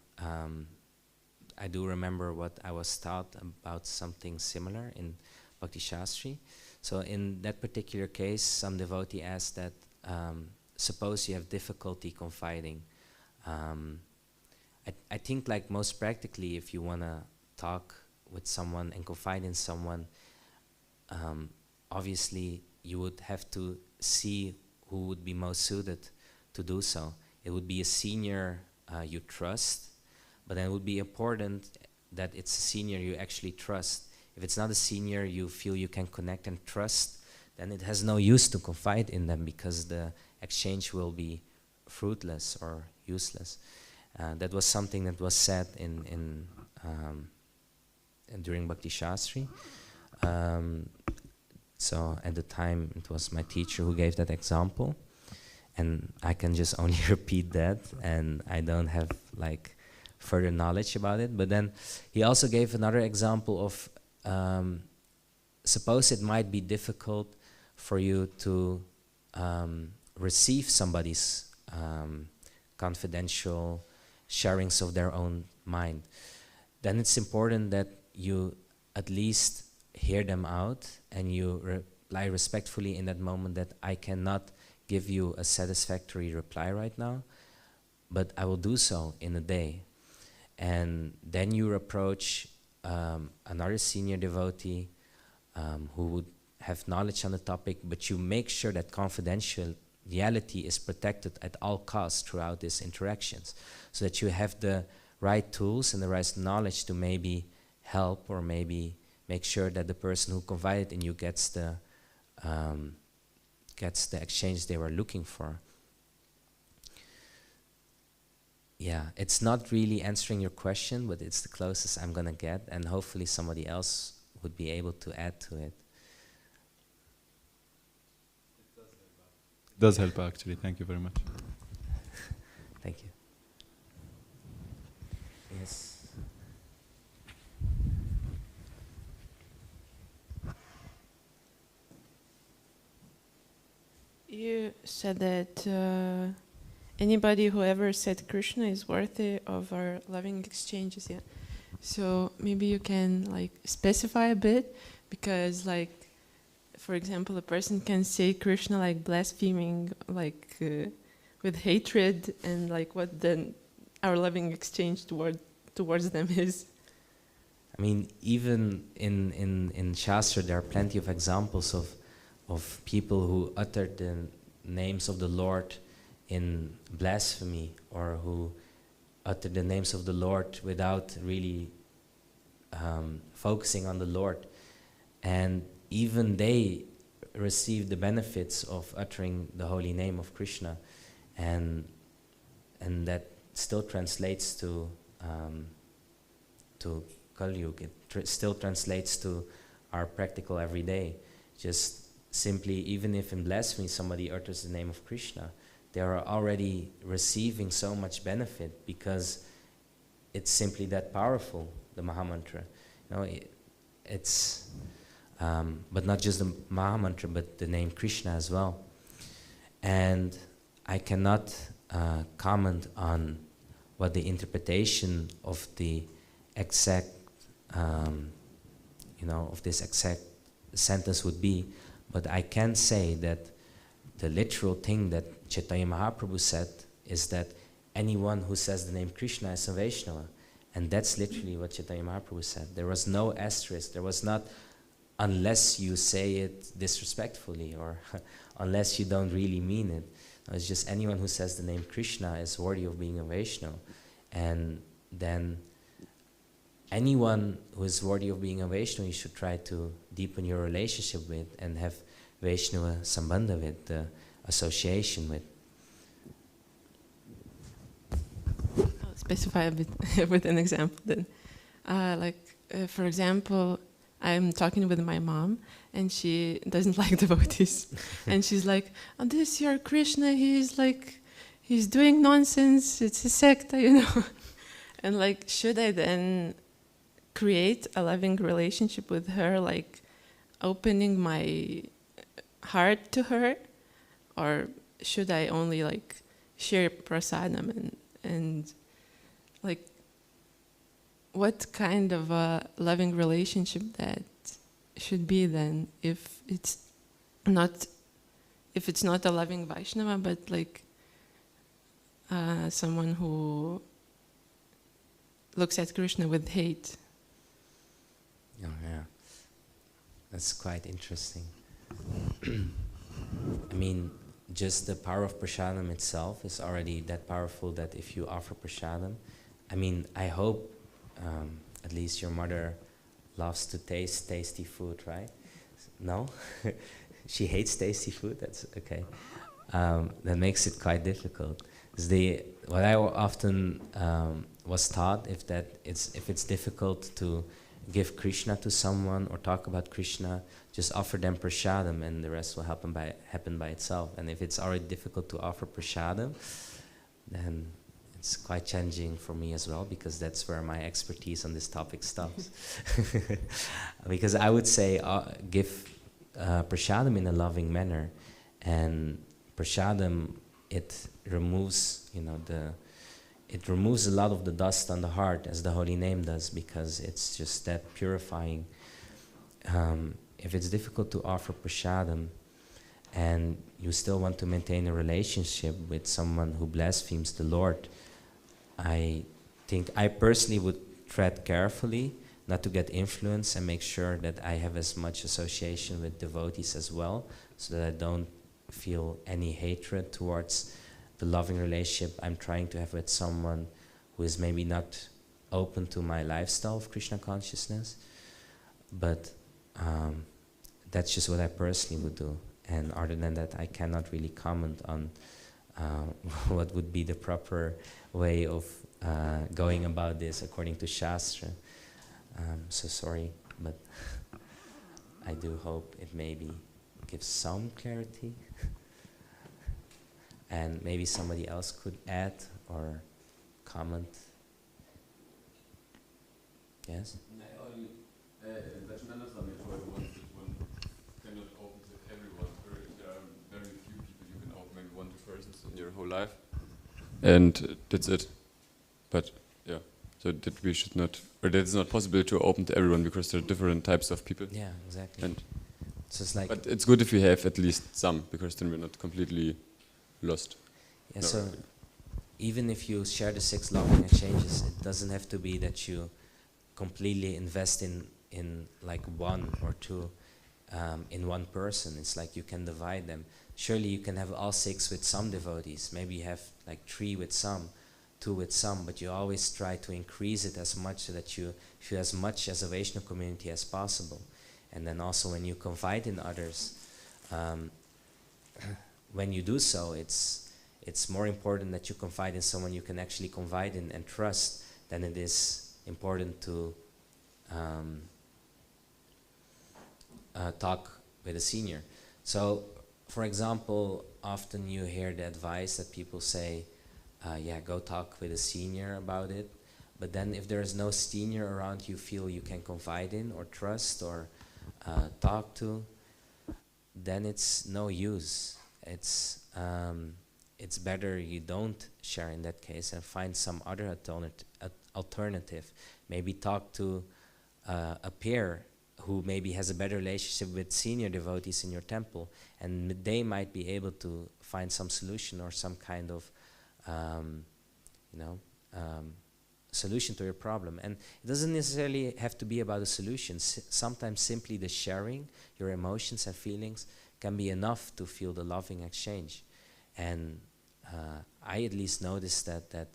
remember what I was taught about something similar in Bhakti Shastri. So in that particular case, some devotee asked that, suppose you have difficulty confiding. I think like most practically, if you want to talk with someone and confide in someone, obviously you would have to see who would be most suited to do so. It would be a senior you trust, but then it would be important that it's a senior you actually trust. If it's not a senior you feel you can connect and trust, then it has no use to confide in them because the exchange will be fruitless or useless. That was something that was said in during Bhakti Shastri. So at the time it was my teacher who gave that example, and I can just only repeat that, and I don't have like further knowledge about it. But then he also gave another example of suppose it might be difficult for you to receive somebody's confidential sharings of their own mind. Then it's important that you at least hear them out and you reply respectfully in that moment that I cannot give you a satisfactory reply right now, but I will do so in a day. And then you approach another senior devotee who would have knowledge on the topic, but you make sure that confidentiality is protected at all costs throughout these interactions, so that you have the right tools and the right knowledge to maybe help or maybe make sure that the person who confided in you gets the exchange they were looking for. Yeah, it's not really answering your question, but it's the closest I'm gonna get, and hopefully somebody else would be able to add to it. It does help actually. Thank you very much. Thank you. Yes. You said that anybody who ever said Krishna is worthy of our loving exchanges. Yeah. So maybe you can like specify a bit, because like for example, a person can say Krishna like blaspheming, like with hatred, and like what then our loving exchange towards them is. I mean, even in Shastra, there are plenty of examples of people who uttered the names of the Lord in blasphemy, or who uttered the names of the Lord without really focusing on the Lord. And even they receive the benefits of uttering the holy name of Krishna. And that still translates to Kali Yuga. It still translates to our practical everyday. Just simply, even if in blasphemy somebody utters the name of Krishna, they are already receiving so much benefit because it's simply that powerful, the Mahamantra. You know, it's but not just the Mahamantra, but the name Krishna as well. And I cannot comment on what the interpretation of the exact, of this exact sentence would be, but I can say that the literal thing that Chaitanya Mahaprabhu said is that anyone who says the name Krishna is a Vaishnava. And that's literally what Chaitanya Mahaprabhu said. There was no asterisk. There was not, unless you say it disrespectfully or unless you don't really mean it. No, it's just anyone who says the name Krishna is worthy of being a Vaishnava. And then anyone who is worthy of being a Vaishnava, you should try to deepen your relationship with and have Vaishnava Sambandha with, the association with. I'll specify a bit with an example then. For example, I'm talking with my mom and she doesn't like devotees. And she's like, oh, this your Krishna, he's doing nonsense, it's a secta, you know. And like, should I then create a loving relationship with her, like opening my heart to her? Or should I only like share prasadam and like what kind of a loving relationship that should be then if it's not a loving Vaishnava, but like someone who looks at Krishna with hate? Oh, yeah, that's quite interesting. I mean, just the power of prasadam itself is already that powerful that if you offer prasadam, I mean, I hope at least your mother loves to taste tasty food, right? No? She hates tasty food? That's okay. That makes it quite difficult. What I often was taught, if it's difficult to give Krishna to someone or talk about Krishna, just offer them prasadam and the rest will happen by itself. And if it's already difficult to offer prasadam, then it's quite challenging for me as well, because that's where my expertise on this topic stops. Because I would say give prasadam in a loving manner, and prasadam, it removes, it removes a lot of the dust on the heart, as the holy name does, because it's just that purifying. If it's difficult to offer prasadam and you still want to maintain a relationship with someone who blasphemes the Lord, I think I personally would tread carefully not to get influence and make sure that I have as much association with devotees as well, so that I don't feel any hatred towards the loving relationship I'm trying to have with someone who is maybe not open to my lifestyle of Krishna consciousness. But that's just what I personally would do. And other than that, I cannot really comment on what would be the proper way of going about this according to Shastra. So sorry, but I do hope it maybe gives some clarity. And maybe somebody else could add or comment. Yes? In your whole life, and that's it. But yeah, so that we should not, or that it's not possible to open to everyone because there are different types of people. Yeah, exactly. And So it's like, But it's good if we have at least some, because then we're not completely lost. yeah, No. so even if you share the 6 loving exchanges, it doesn't have to be that you completely invest in like 1 or 2 in one person. It's like you can divide them. Surely you can have all 6 with some devotees. Maybe you have like 3 with some, 2 with some, but you always try to increase it as much so that you feel as much as a Vaishnava community as possible. And then also when you confide in others, when you do so, it's more important that you confide in someone you can actually confide in and trust than it is important to talk with a senior. So, for example, often you hear the advice that people say, yeah, go talk with a senior about it. But then if there is no senior around you feel you can confide in or trust or talk to, then it's no use. It's better you don't share in that case and find some other alternative. Maybe talk to a peer who maybe has a better relationship with senior devotees in your temple, and they might be able to find some solution or some kind of solution to your problem. And it doesn't necessarily have to be about a solution. Sometimes simply the sharing your emotions and feelings can be enough to feel the loving exchange. And I at least noticed that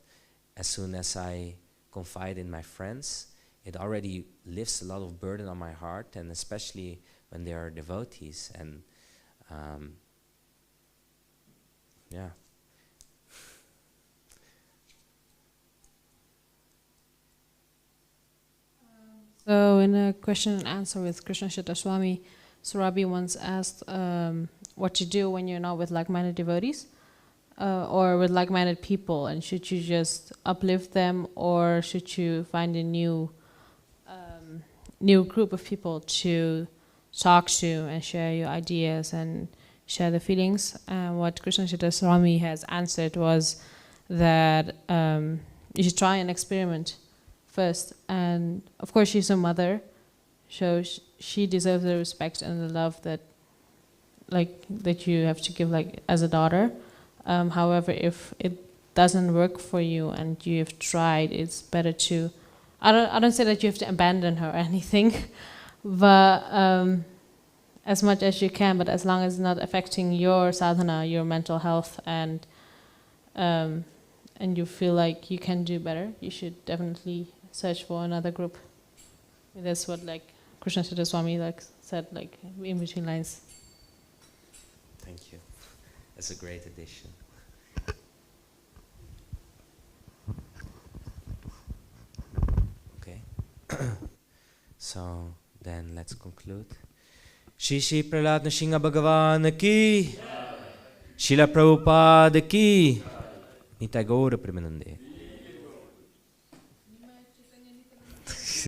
as soon as I confide in my friends, it already lifts a lot of burden on my heart, and especially when they are devotees. And yeah. So in a question and answer with Krishna Chitta Swami, Surabi once asked what to do when you're not with like-minded devotees or with like-minded people, and should you just uplift them, or should you find a new group of people to talk to and share your ideas and share the feelings? And what Krishna Chitta Swami has answered was that you should try and experiment first. And of course she's a mother, so she deserves the respect and the love that you have to give as a daughter. However, if it doesn't work for you and you have tried, it's better to, I don't say that you have to abandon her or anything, but as much as you can, but as long as it's not affecting your sadhana, your mental health, and you feel like you can do better, you should definitely search for another group. That's what Krishna Chitta Swami said in between lines. Thank you. That's a great addition. Okay. So then let's conclude. Shri Shri Prahlad Nrsimha Bhagavan ki, Srila Prabhupada ki, Nitai Gaura Premanande.